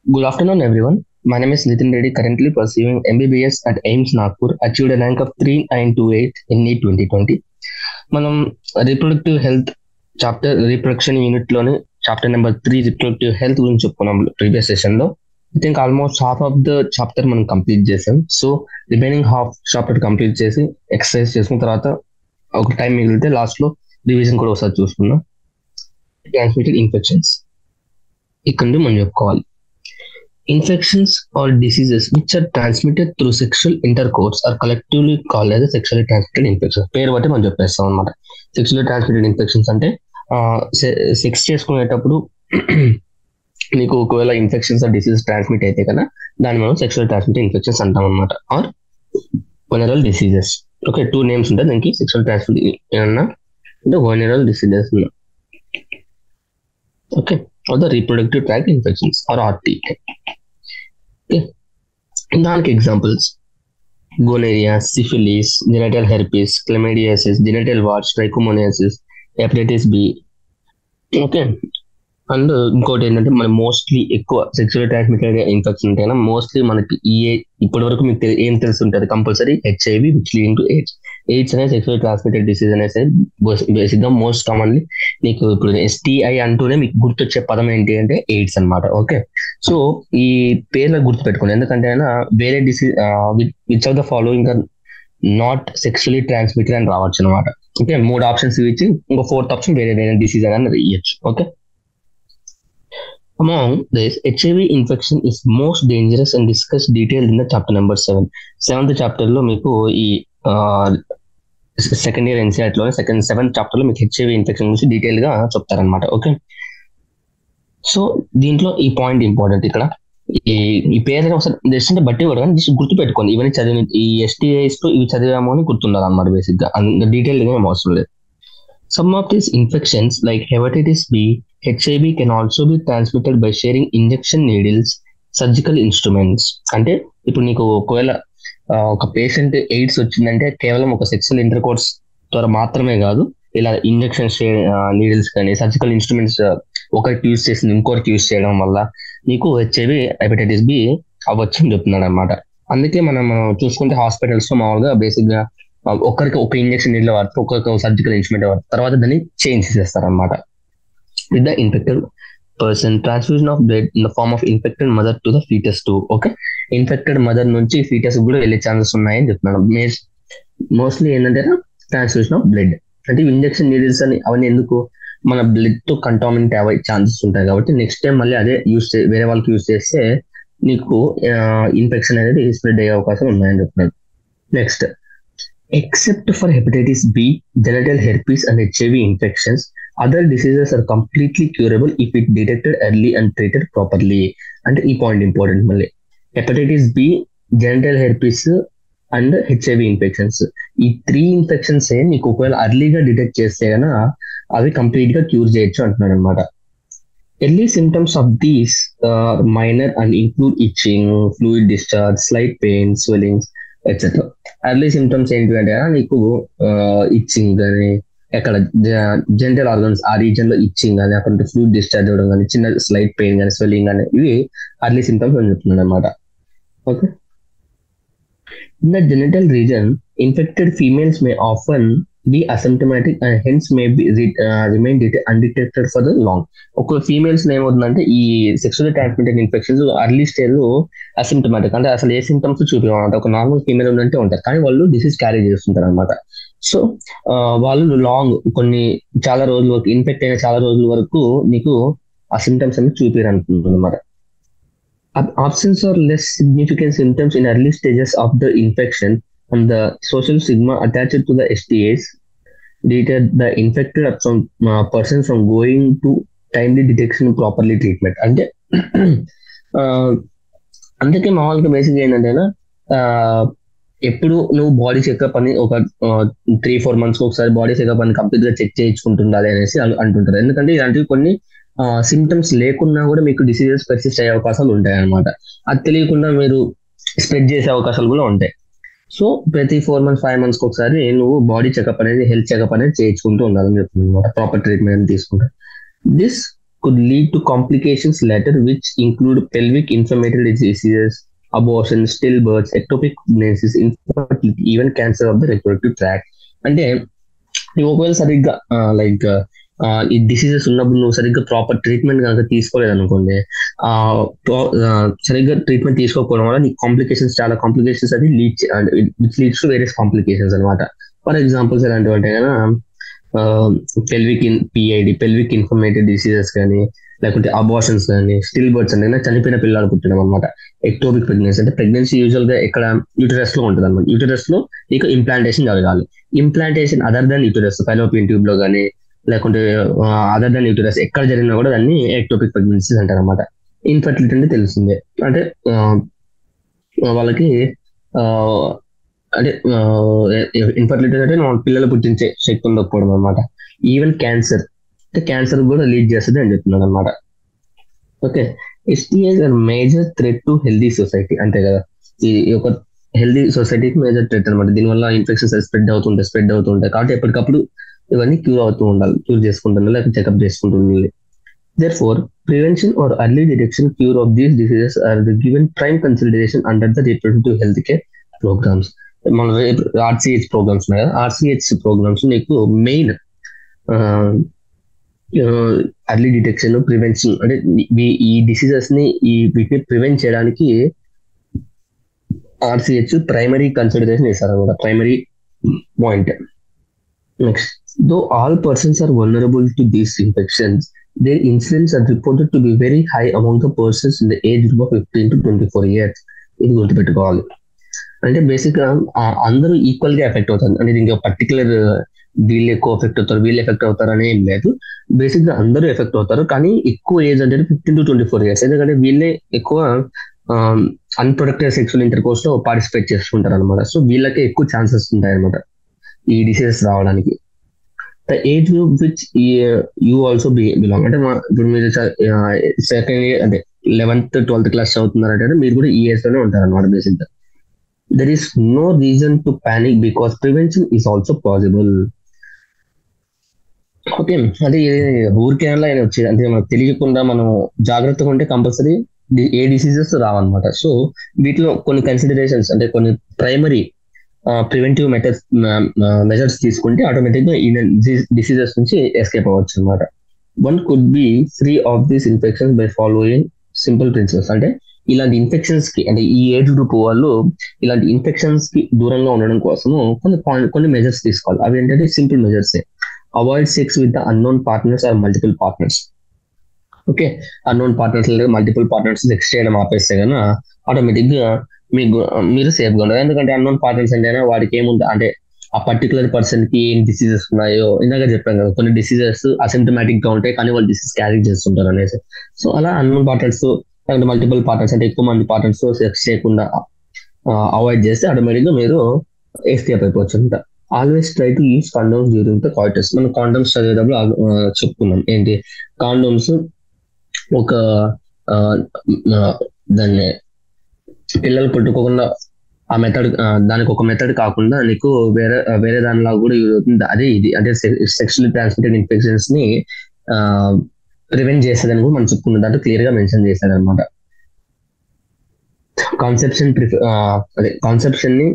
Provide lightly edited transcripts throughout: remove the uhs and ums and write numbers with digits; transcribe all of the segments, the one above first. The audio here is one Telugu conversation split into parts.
Good afternoon, everyone. My name is Nitin Reddy, currently pursuing MBBS at AIMS Nagpur, achieved a rank of 3928 in NEET 2020. మనం reproductive health chapter reproduction unit లోని చాప్టర్ నెంబర్ 3 రీప్రొడక్టివ్ హెల్త్ గురించి చెప్పుకున్నాం ప్రీవియస్ సెషన్ లో. I think almost half of the chapter మనం కంప్లీట్ చేసాం. So remaining half chapter complete చేసి ఎక్సర్సైజ్ చేసుకున్న తర్వాత ఒక టైం మిగిలితే లాస్ట్ లో రివిజన్ కూడా ఒకసారి చూసుకున్నాం. ట్రాన్స్మిటెడ్ ఇన్ఫెక్షన్స్ ఇక్కడ నుండి మనం చెప్పుకోవాలి. Infections or diseases which are transmitted through sexual intercourse are collectively called as a sexually transmitted infections. పేరు బట్టి మనం చెప్పేస్తాం అనమాట. సెక్చువల్లీ ట్రాన్స్మిటెడ్ ఇన్ఫెక్షన్స్ అంటే సెక్స్ చేసుకునేటప్పుడు నీకు ఒకవేళ ఇన్ఫెక్షన్స్ ఆర్ డిసీజెస్ ట్రాన్స్మిట్ అయితే కదా దాన్ని మనం సెక్చువల్ ట్రాన్స్మిటెడ్ ఇన్ఫెక్షన్స్ అంటాం అనమాట. Or venereal diseases. Okay, 2 names ఉంటాయి దానికి. సెక్చువల్ ట్రాన్స్మిటెడ్ ఏమన్నా అంటే venereal diseases. Okay, or the reproductive tract infections or RT. Okay. దానికి examples gonorrhea, syphilis, genital herpes, chlamydiasis, genital warts, trichomoniasis, hepatitis B. Okay, and ఇంకోటి ఏంటంటే మన మోస్ట్లీ ఎక్కువ సెక్చువల్ ట్రాన్స్మిటెడ్ ఇన్ఫెక్షన్ ఉంటేనా మోస్ట్లీ మనకి ఇప్పటి వరకు మీకు ఏం తెలుసుంటుంది compulsory HIV which leading to AIDS. AIDS అనేది సెక్చువల్ ట్రాన్స్మిటెడ్ డిసీజ్ అనేసి బేసిక్ గా మోస్ట్ కామన్లీ నీకు ఇప్పుడు ఎస్టిఐ అంటూనే మీకు గుర్తొచ్చే పదం ఏంటి అంటే ఎయిడ్స్ అనమాట. ఓకే, సో ఈ పేర్లు గుర్తు పెట్టుకోండి, ఎందుకంటే వేరే disease which of the following are not sexually transmitted అని రావచ్చు అనమాట. ఓకే, 3 ఆప్షన్స్ ఇచ్చి ఇంకో 4th ఆప్షన్ వేరే వేరే డిసీజ్ అని ఇవ్వచ్చు. Okay, among this, HIV infection is most dangerous and discussed detailed in the chapter number 7. 7th chapter లో మీకు ఈ సెకండ్ ఇయర్ ఎన్సీఆర్టీ లో 7th చాప్టర్ లో మీకు హెచ్ఐవి ఇన్ఫెక్షన్ గురించి డీటెయిల్ గా చెప్తారనమాట. ఓకే, సో దీంట్లో ఈ పాయింట్ ఇంపార్టెంట్. ఇక్కడ ఈ పేరు ఒకసారి జస్ట్ అంటే బట్టి కూడా జస్ట్ గుర్తు పెట్టుకోండి. ఇవన్నీ చదివి ఈ ఎస్టీఐస్ తో ఇవి చదివాము అని గుర్తుండాలి అనమాట. బేసిక్ గా డీటెయిల్ గా ఏం అవసరం లేదు. Some of these infections like hepatitis B, HIV can also be transmitted by sharing injection needles, surgical instruments. అంటే ఇప్పుడు నీకు ఒకవేళ ఒక పేషెంట్ ఎయిడ్స్ వచ్చిందంటే కేవలం ఒక సెక్సువల్ ఇంటర్కోర్స్ ద్వారా మాత్రమే కాదు, ఇలా ఇంజెక్షన్ నీడిల్స్ కానీ సర్జికల్ ఇన్స్ట్రుమెంట్స్ ఒకరికి యూజ్ చేసి ఇంకొకరికి యూజ్ చేయడం వల్ల నీకు హెచ్ఐవి హెపటైటిస్ బి అవ్వచ్చు అని చెప్తున్నాడు అనమాట. అందుకే మనం చూసుకుంటే హాస్పిటల్స్ లో మామూలుగా బేసిక్ గా ఒకరికి ఒక ఇంజెక్షన్ నీళ్ళు వాడుతూ ఒక్కొక్క సర్జికల్ ఇన్స్ట్రుమెంట్ వాడుతూ తర్వాత దాన్ని చేంజ్ చేస్తారు అనమాట. With the infected person transfusion of blood in the form of infected mother to the foetus to. Okay, infected mother నుంచి ఫీటస్ కూడా వెళ్ళే ఛాన్సెస్ ఉన్నాయని చెప్తున్నాను. మోస్ట్లీ ఏంటంటే ట్రాన్స్ఫ్యూజన్ ఆఫ్ బ్లడ్ అంటే ఇంజెక్షన్ నీడిల్స్ అని అవన్నీ ఎందుకు మన బ్లడ్ తో కంటామినేట్ అయ్యే ఛాన్సెస్ ఉంటాయి కాబట్టి నెక్స్ట్ టైం మళ్ళీ అదే వేరే వాళ్ళకి యూజ్ చేస్తే నీకు ఇన్ఫెక్షన్ అనేది స్ప్రెడ్ అయ్యే అవకాశం ఉన్నాయని చెప్తున్నాడు. Next, except for hepatitis B, genital herpes and HIV infections, other diseases are completely curable if it detected early and treated properly. And ఈ పాయింట్ ఇంపార్టెంట్ మళ్ళీ. Hepatitis B, genital herpes and HIV infections, ఈ 3 ఇన్ఫెక్షన్స్ నీకు ఒకవేళ అర్లీగా డిటెక్ట్ చేస్తే కనుక అవి కంప్లీట్ గా క్యూర్ చేయొచ్చు అంటున్నాడు అనమాట. Early symptoms of these minor and include itching, fluid discharge, slight pain, swellings etcetera. Early symptoms ఏంటి అంటే నీకు ఇచ్చింగ్ కానీ ఎక్కడ జెనిటల్ ఆర్గన్స్ ఆ రీజన్ లో ఇచ్చింగ్ కానీ అక్కడ ఫ్లూయిడ్ డిశ్చార్జ్ అవ్వడం కానీ చిన్న స్లైట్ పెయిన్ కానీ స్వెల్లింగ్ కానీ ఇవి ఎర్లీ సిమ్టమ్స్ అని చెప్తున్నాడు అనమాట. Okay, in the genital region infected females may often be asymptomatic and hence may be remain undetected for the long. ఒక ఫీమేల్స్ ఏమవుతుందంటే ఈ sexually transmitted infections early stage లో అసిమ్టమాటిక్ అంటే అసలు ఏ సింటమ్స్ చూపించాలంటే ఒక నార్మల్ ఫీమేల్ ఉందంటే ఉంటారు కానీ వాళ్ళు డిసీజ్ క్యారీ చేస్తుంటారు అనమాట. సో వాళ్ళు చాలా రోజుల వరకు ఇన్ఫెక్ట్ అయిన చాలా రోజుల వరకు నీకు ఆ సింటమ్స్ అనేది చూపించాలనుకుంటుంది అనమాట. Absence or less significant symptoms in early stages of the infection and the social stigma attached to the STIs deterred the infected person from going to timely detection properly treatment. అంటే అందుకే మామూలుగా బేసిక్ ఏంటంటే ఎప్పుడు నువ్వు బాడీ చెకప్ అని ఒక 3-4 months ఒకసారి బాడీ చెకప్ అని కంప్లీట్ గా చెక్ చేయించుకుంటుండాలి అనేసి అంటుంటారు. ఎందుకంటే ఇలాంటివి కొన్ని సిమ్టమ్స్ లేకున్నా కూడా మీకు డిసీజెస్ పర్సిస్ట్ అయ్యే అవకాశాలు ఉంటాయి అనమాట. అది తెలియకుండా మీరు స్ప్రెడ్ చేసే అవకాశాలు కూడా ఉంటాయి. సో ప్రతి 4 months 5 months ఒకసారి నువ్వు బాడీ చెకప్ అనేది హెల్త్ చెకప్ అనేది చేయించుకుంటూ ఉండాలని చెప్తుంది అనమాట. ప్రాపర్ ట్రీట్మెంట్ తీసుకుంటా. This could lead to complications later, which include pelvic inflammatory diseases, abortion, stillbirths, ectopic pregnancies, infertility, even cancer of the reproductive tract. అంటే నువ్వు ఒకవేళ సరిగ్గా లైక్ ఈ డిసీజెస్ ఉన్నప్పుడు నువ్వు సరిగ్గా ప్రాపర్ ట్రీట్మెంట్ కనుక తీసుకోలేదు అనుకోండి, ఆ సరిగ్గా ట్రీట్మెంట్ తీసుకోకపోవడం వల్ల నీకు కాంప్లికేషన్స్, చాలా కాంప్లికేషన్స్ అది which leads to various complications అనమాట. ఫర్ ఎగ్జాంపుల్స్ ఎలాంటివి అంటే కదా, పెల్విక్ ఇన్ఫర్మేటెడ్ డిసీజెస్ కానీ, లేకుంటే అబార్షన్స్ కానీ, స్టిల్ బర్డ్స్ అంటే చనిపోయిన పిల్లలు పుట్టడం అనమాట. ఎక్టోపిక్ ప్రెగ్నెన్సీ అంటే ప్రెగ్నెన్సీ యూజువల్ గా ఇక్కడ యూటరస్ లో ఉంటుంది అనమాట. యూటరస్ లో నీకు ఇంప్లాంటేషన్ జరగాలి. Implantation other than uterus, fallopian tube లో కానీ, లేకుంటే అదర్ దాన్ యూటరస్ ఎక్కడ జరిగినా కూడా దాన్ని ఎక్టోపిక్ ప్రెగ్నెన్సీస్ అంటారు అనమాట. ఇన్ఫర్టిలిటీ అంటే తెలిసిందే, అంటే వాళ్ళకి అంటే ఇన్ఫర్టిలిటీ అంటే పిల్లలు పుట్టించే శక్తి ఉండకపోవడం అనమాట. ఈవెన్ క్యాన్సర్, అంటే క్యాన్సర్ కూడా లీడ్ చేస్తుంది అని చెప్తున్నాడు అనమాట. Okay, STIs are major threat to healthy society, అంతే కదా. ఈ ఒక హెల్దీ సొసైటీకి మేజర్ థ్రెట్ అనమాట. దీనివల్ల ఇన్ఫెక్షన్స్ స్ప్రెడ్ అవుతుంటాయి కాబట్టి ఎప్పటికప్పుడు ఇవన్నీ క్యూర్ చేసుకుంటున్నారు, లేకపోతే చెకప్ చేసుకుంటుంది. Therefore, prevention or early detection cure of these diseases are the given prime consideration under the reproductive health care programs. మన ఆర్సిహెచ్ ప్రోగ్రామ్స్ ఉన్నాయి కదా, ఆర్సిహెచ్ ప్రోగ్రామ్స్ నీకు మెయిన్ ఎర్లీ డిటెక్షన్, ప్రివెన్షన్, అంటే ఈ డిసీజెస్ ని వీటిని ప్రివెంట్ చేయడానికి ఆర్సిహెచ్ ప్రైమరీ కన్సిడరేషన్ ఇస్తారన్నమాట, primary point. Next, though all persons are vulnerable to these infections, their incidence are reported to be very high among the persons in the age group of 15 to 24 years. ఇది గుర్తుపెట్టుకోవాలి. అంటే బేసిక్ గా అందరూ ఈక్వల్ గా ఎఫెక్ట్ అవుతారు, అంటే దీనికి పర్టికులర్ వీళ్ళు ఎక్కువ ఎఫెక్ట్ అవుతారు, వీళ్ళు ఎఫెక్ట్ అవుతారు అని ఏం లేదు. బేసిక్ గా అందరూ ఎఫెక్ట్ అవుతారు, కానీ ఎక్కువ ఏజ్ అంటే 15 to 24 years, ఎందుకంటే వీళ్ళే ఎక్కువ అన్ప్రొడక్టివ్ సెక్సువల్ ఇంటర్ కోర్స్ లో పార్టిసిపేట్ చేస్తుంటారు అనమాట. సో వీళ్ళకే ఎక్కువ ఛాన్సెస్ ఉంటాయి అనమాట ఈ డిసీజెస్ రావడానికి. The age group which you also belong, అంటే ఇప్పుడు మీరు సెకండ్ ఇయర్ అంటే 11th 12th క్లాస్ చదువుతున్నారంటే మీరు కూడా ఈ ఏజ్ లోనే ఉంటారు అనమాట. బేసిక్ గా there is no reason to panic because prevention is also possible. Okay, అంటే ఊరికేలా ఆయన వచ్చేది అంటే మనకు తెలియకుండా మనం జాగ్రత్తగా ఉంటే కంపల్సరీ ఏ డిసీజెస్ రావన్నమాట. సో వీటిలో కొన్ని కన్సిడరేషన్స్, అంటే కొన్ని ప్రైమరీ ప్రివెంటివ్ మెజర్స్ తీసుకుంటే ఆటోమేటిక్ గా ఈ డిసీజెస్ నుంచి ఎస్కేప్ అవ్వచ్చు అనమాట. One could be free of these infections by following simple principles. అంటే ఇలాంటి ఇన్ఫెక్షన్స్ కి, అంటే ఈ ఏజ్ గ్రూప్ వాళ్ళు ఇలాంటి ఇన్ఫెక్షన్స్ కి దూరంగా ఉండడం కోసము కొన్ని మెజర్స్ తీసుకోవాలి. అవి ఏంటంటే simple measures. Avoid sex with the unknown partners or multiple partners. Okay, unknown partners multiple partners sex చేయడం ఆపేస్తే కన్నా ఆటోమేటిక్ గా మీరు సేఫ్ గా ఉండదు. ఎందుకంటే అన్నోన్ పార్ట్నర్స్ అంటే వాడికి ఏముంటుంది అంటే ఆ పర్టికులర్ పర్సన్ కి ఏం డిసీజెస్ ఉన్నాయో ఇందాక చెప్పాను కదా, కొన్ని డిసీజెస్ అసిమ్టమాటిక్ గా ఉంటాయి కానీ వాళ్ళు డిసీజ్ క్యారీ చేస్తుంటారు అనేసి. సో అలా అన్నోన్ పార్ట్నర్స్ లేకుంటే మల్టిపుల్ పార్ట్నర్స్ అంటే ఎక్కువ మంది పార్ట్నర్స్ సెక్స్ చేయకుండా అవాయిడ్ చేస్తే ఆటోమేటిక్ గా మీరు ఎస్కేప్ అయిపోవచ్చు అంట. Always try to use condoms during the coitus. మనం కాండోమ్స్ చదివేటప్పుడు చెప్పుకున్నాం ఏంటి, కాండోమ్స్ ఒక దాన్ని పిల్లలు పుట్టుకోకుండా ఆ మెథడ్, దానికి ఒక మెథడ్ కాకుండా నీకు వేరే దానిలా కూడా యూజ్ అవుతుంది. అదే ఇది అంటే సెక్షువల్లీ ట్రాన్స్మిటెడ్ ఇన్ఫెక్షన్స్ ని ప్రివెంట్ చేసేదని కూడా మనం చెప్పుకున్న దాంట్లో క్లియర్ గా మెన్షన్ చేశాడు అనమాట. కాన్సెప్షన్ ని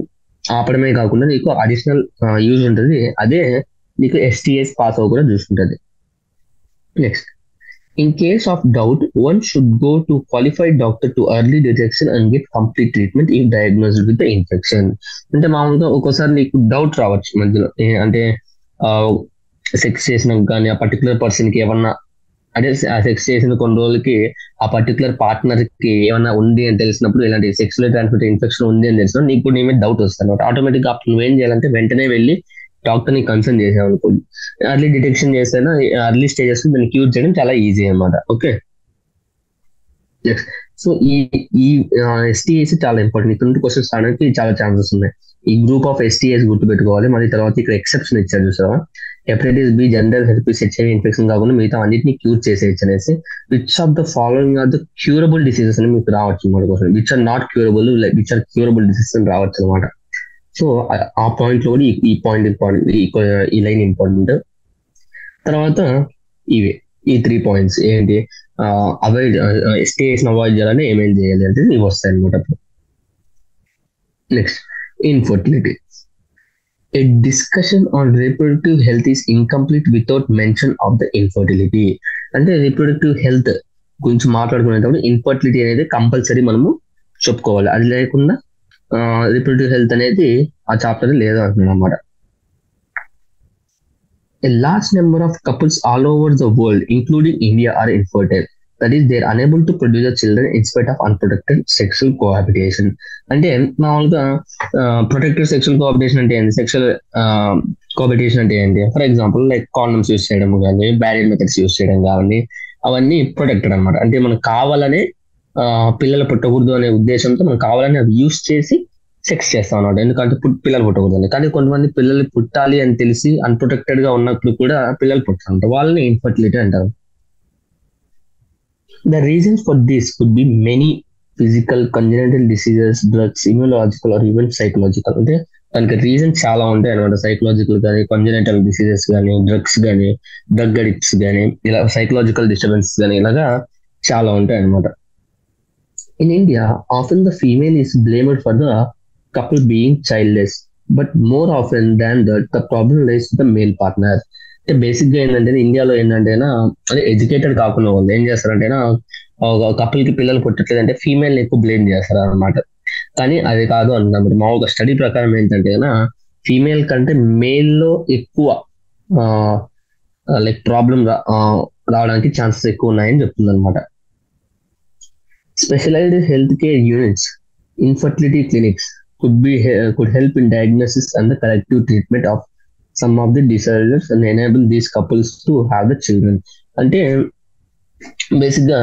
ఆపడమే కాకుండా నీకు అడిషనల్ యూజ్ ఉంటుంది. అదే నీకు ఎస్టీఎస్ పాస్ అవ్వ కూడా చూసుకుంటుంది. Next, in case of doubt, one should go to qualified doctor to early detection and get complete treatment if diagnosed with the infection. అంటే మామూలుగా ఒక్కోసారి నీకు డౌట్ రావచ్చు మధ్యలో, అంటే సెక్స్ చేసినాక కానీ ఆ పర్టికులర్ పర్సన్ కి ఏమన్నా, అంటే ఆ సెక్స్ చేసిన కొన్ని రోజులకి ఆ పర్టికులర్ పార్ట్నర్ కి ఏమన్నా ఉంది అని తెలిసినప్పుడు, ఇలాంటి సెక్సువల్ ట్రాన్స్మిటెడ్ ఇన్ఫెక్షన్ ఉంది అని తెలిసినప్పుడు నీకు నీ మీద డౌట్ వస్తుంది. ఆటోమేటిక్ గా అప్పుడు నువ్వేం చేయాలంటే వెంటనే వెళ్ళి డాక్టర్ ని కన్సల్ట్ చేసాం అనుకోండి, ఎర్లీ డిటెక్షన్ చేస్తేనే ఎర్లీ స్టేజెస్ దాన్ని క్యూర్ చేయడం చాలా ఈజీ అనమాట. ఓకే, సో ఈ ఎస్టీఎస్ చాలా ఇంపార్టెంట్. ఇక్కడ క్వశ్చన్స్ రావడానికి చాలా ఛాన్సెస్ ఉన్నాయి. ఈ గ్రూప్ ఆఫ్ ఎస్టీఎస్ గుర్తుపెట్టుకోవాలి. మళ్ళీ తర్వాత ఇక్కడ ఎక్సెప్షన్ ఇచ్చారు చూసావా, hepatitis B, general herpes, HIV infection కాకుండా మిగతా అన్నింటినీ క్యూర్ చేసేయచ్చు అనేసి. Which of the following are the curable diseases అని మీకు రావచ్చు అనమాట question. Which are not curable, which are curable diseases అని రావచ్చు అనమాట. సో ఆ పాయింట్ లో ఈ పాయింట్ ఇంపార్టెంట్, ఈ లైన్ ఇంపార్టెంట్. తర్వాత ఇవే ఈ 3 పాయింట్స్ ఏంటి, అవాయిడ్ స్టేషన్ అవాయిడ్ చేయాలని ఏమేం చేయాలి అంటే ఇవి వస్తాయి అనమాట. Next, infertility. A discussion on reproductive health is incomplete without mention of the infertility. అంటే రిప్రొడక్టివ్ హెల్త్ గురించి మాట్లాడుకునేటప్పుడు ఇన్ఫర్టిలిటీ అనేది కంపల్సరీ మనము చెప్పుకోవాలి. అది లేకుండా రిప్రొడక్టివ్ హెల్త్ అనేది ఆ చాప్టర్ లేదు అంటున్నాను అనమాట. A large number of couples all over the world, including India, are infertile. That is, they are unable to produce the children in spite of unprotected sexual cohabitation. అంటే మామూలుగా ప్రొటెక్టెడ్ సెక్షువల్ కోఆపరేషన్ అంటే ఏంటి, సెక్షువల్ కోఆపరేషన్ అంటే ఏంటి, for example like condoms use చేయడం కానీ, బ్యారియర్ మెథడ్స్ యూస్ చేయడం కానీ, అవన్నీ ప్రొటెక్టెడ్ అనమాట. అంటే మనకు కావాలనే పిల్లలు పుట్టకూడదు అనే ఉద్దేశంతో మనం కావాలని అవి యూస్ చేసి సెక్స్ చేస్తాం అనమాట. ఎందుకంటే పిల్లలు పుట్టకూడదు. కానీ కొంతమంది పిల్లలు పుట్టాలి అని తెలిసి అన్ప్రొటెక్టెడ్ గా ఉన్నప్పుడు కూడా పిల్లలు పుట్టారంట, వాళ్ళని ఇన్ఫర్టిలిటీ అంటారు. The reasons for this could be many: physical, congenital diseases, drugs, immunological or even psychological. అంటే దానికి రీజన్స్ చాలా ఉంటాయి అనమాట. సైకలాజికల్ కానీ, కంజెనిటల్ డిసీజెస్ కానీ, డ్రగ్స్ కానీ, డ్రగ్ అడిక్ట్స్ కానీ, ఇలా సైకలాజికల్ డిస్టర్బెన్స్ కానీ, ఇలాగా చాలా ఉంటాయి అనమాట. In India, often the female is blamed for the couple being childless, but more often than that, the problem lies with the male partner. అంటే బేసిక్ గా ఏంటంటే ఇండియాలో ఏంటంటేనా, అదే ఎడ్యుకేటెడ్ కాకుండా వాళ్ళు ఏం చేస్తారంటేనా, ఒక కపుల్ కి పిల్లలు పుట్టట్లేదు అంటే ఫీమేల్ ఎక్కువ బ్లేమ్ చేస్తారు అనమాట. కానీ అది కాదు అంటున్నాం. మామూలుగా స్టడీ ప్రకారం ఏంటంటేనా, ఫీమేల్ కంటే మేల్ లో ఎక్కువ లైక్ ప్రాబ్లం రావడానికి ఛాన్సెస్ ఎక్కువ ఉన్నాయని చెప్తుంది అనమాట. Specialised health care units, infertility clinics could help in diagnosis and the corrective treatment of some of the disorders and enable these couples to have the children. అంటే బేసిక్ గా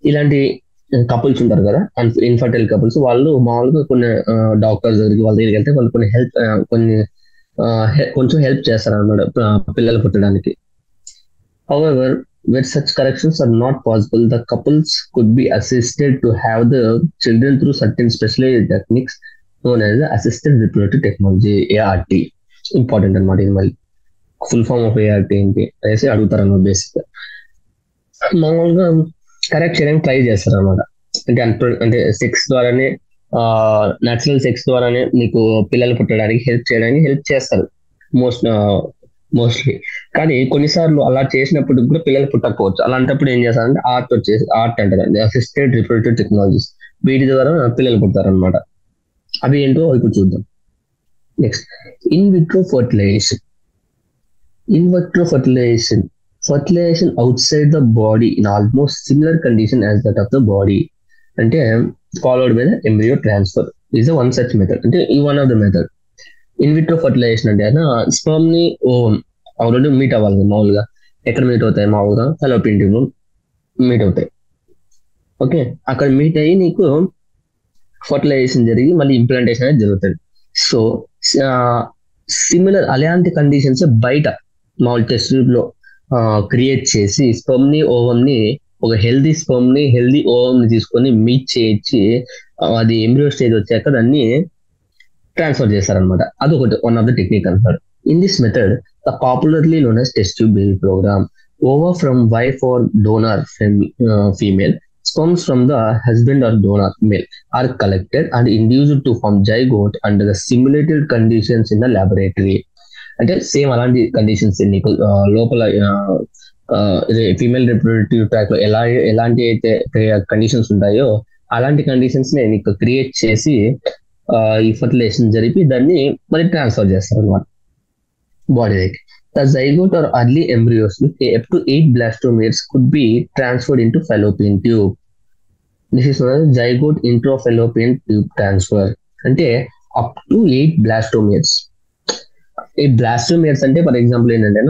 ఇలాంటి కపుల్స్ ఉంటారు కదా, ఇన్ఫర్టైల్ కపుల్స్, వాళ్ళు మామూలుగా కొన్ని డాక్టర్స్ దగ్గరికి వాళ్ళ దగ్గరికి వెళ్తే వాళ్ళు కొంచెం హెల్ప్ చేస్తారు అన్నమాట పిల్లలు పుట్టడానికి. However, where such corrections are not possible, the couples could be assisted to have the children through certain specialized techniques known as the assisted reproductive technology, ART. Important అన్నమాట. ఇది మళ్ళీ ఫుల్ ఫామ్ ఆఫ్ ART ఏంటి అనేసి అడుగుతారు అన్నమాట. బేసిక్ మామూలుగా కరెక్ట్ చేయడానికి ట్రై చేస్తారు అనమాట. అంటే సెక్స్ ద్వారానే, న్యాచురల్ సెక్స్ ద్వారానే నీకు పిల్లలు పుట్టడానికి హెల్ప్ చేస్తారు మోస్ట్లీ. కానీ కొన్నిసార్లు అలా చేసినప్పుడు కూడా పిల్లలు పుట్టకపోవచ్చు. అలాంటప్పుడు ఏం చేస్తారంటే ఆర్ట్ అంటారండి, అసిస్టెడ్ రిప్రొడక్టివ్ టెక్నాలజీస్. వీటి ద్వారా పిల్లలు పుడతారు అనమాట. అవి ఏంటో ఇప్పుడు చూద్దాం. Next, in vitro fertilisation. Fertilization outside the body in almost similar condition as that of the body. అంటే followed by the embryo transfer is one such method. అంటే ఈ one of the method. In vitro fertilisation అంటే స్పర్మ్ ని ఓవమ్ రెండు మీట్ అవ్వాలి. మామూలుగా ఎక్కడ మీట్ అవుతాయి, మామూలుగా ఫెలోపియన్ ట్యూబ్ లో మీట్ అవుతాయి. ఓకే, అక్కడ మీట్ అయ్యి నీకు ఫర్టిలైజేషన్ జరిగి మళ్ళీ ఇంప్లాంటేషన్ అనేది జరుగుతుంది. సో సిమిలర్ అలాంటి కండిషన్స్ బయట మామూలు టెస్ట్ ట్యూబ్ లో క్రియేట్ చేసి స్పర్మ్ ని ఓవమ్ ని, ఒక హెల్దీ స్పర్మ్ ని హెల్దీ ఓవమ్ ని తీసుకొని మీట్ చేయించి అది ఎంబ్రియో స్టేజ్ వచ్చాక దాన్ని ట్రాన్స్ఫర్ చేస్తారనమాట. అదొకటి వన్ ఆఫ్ ద టెక్నిక్ అంటారు. In this method the popularly known as test tube baby programme. Ova from wife or donor female, sperms from the husband or donor male are collected and induced to form zygote under the simulated conditions in the laboratory. అంటే సేమ్ అలాంటి కండిషన్స్ నీకు లోపల ఫీమేల్ రిప్రొడక్టివ్ ట్రాక్ లో ఎలాంటి అయితే కండిషన్స్ ఉంటాయో అలాంటి కండిషన్స్ ని నీకు క్రియేట్ చేసి ఈ ఫర్టిలైజేషన్ జరిపి దాన్ని మళ్ళీ ట్రాన్స్ఫర్ చేస్తారు అనమాట బాడీలోకి. The zygote or early embryos with up to 8 blastomeres could be transferred into fallopian tube. This is known as zygote intrafallopian tube transfer. అంటే up to 8 blastomeres. ఈ బ్లాస్టోమియర్స్ అంటే ఫర్ ఎగ్జాంపుల్ ఏంటంటే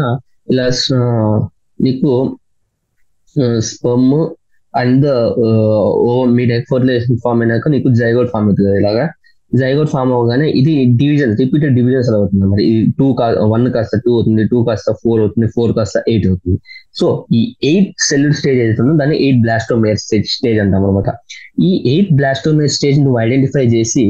ఇలా నీకు స్పర్మ్ అండ్ మీ ఫర్టిలైజేషన్ ఫామ్ అయినాక నీకు జైగోట్ ఫామ్ అవుతుంది. ఇలాగా జైగోట్ ఫామ్ అవగానే ఇది రిపీటెడ్ డివిజన్స్ అవుతుంది అన్నమాట. ఈ 1 కాస్త 2 అవుతుంది, 2 కాస్త 4 అవుతుంది, 4 కాస్త 8 అవుతుంది. సో ఈ 8 సెల్యులర్ స్టేజ్ అవుతుందో దాన్ని 8 బ్లాస్టోమియర్ స్టేజ్ అంటాం అనమాట. ఈ 8 బ్లాస్టోమియర్ స్టేజ్ నువ్వు ఐడెంటిఫై చేసి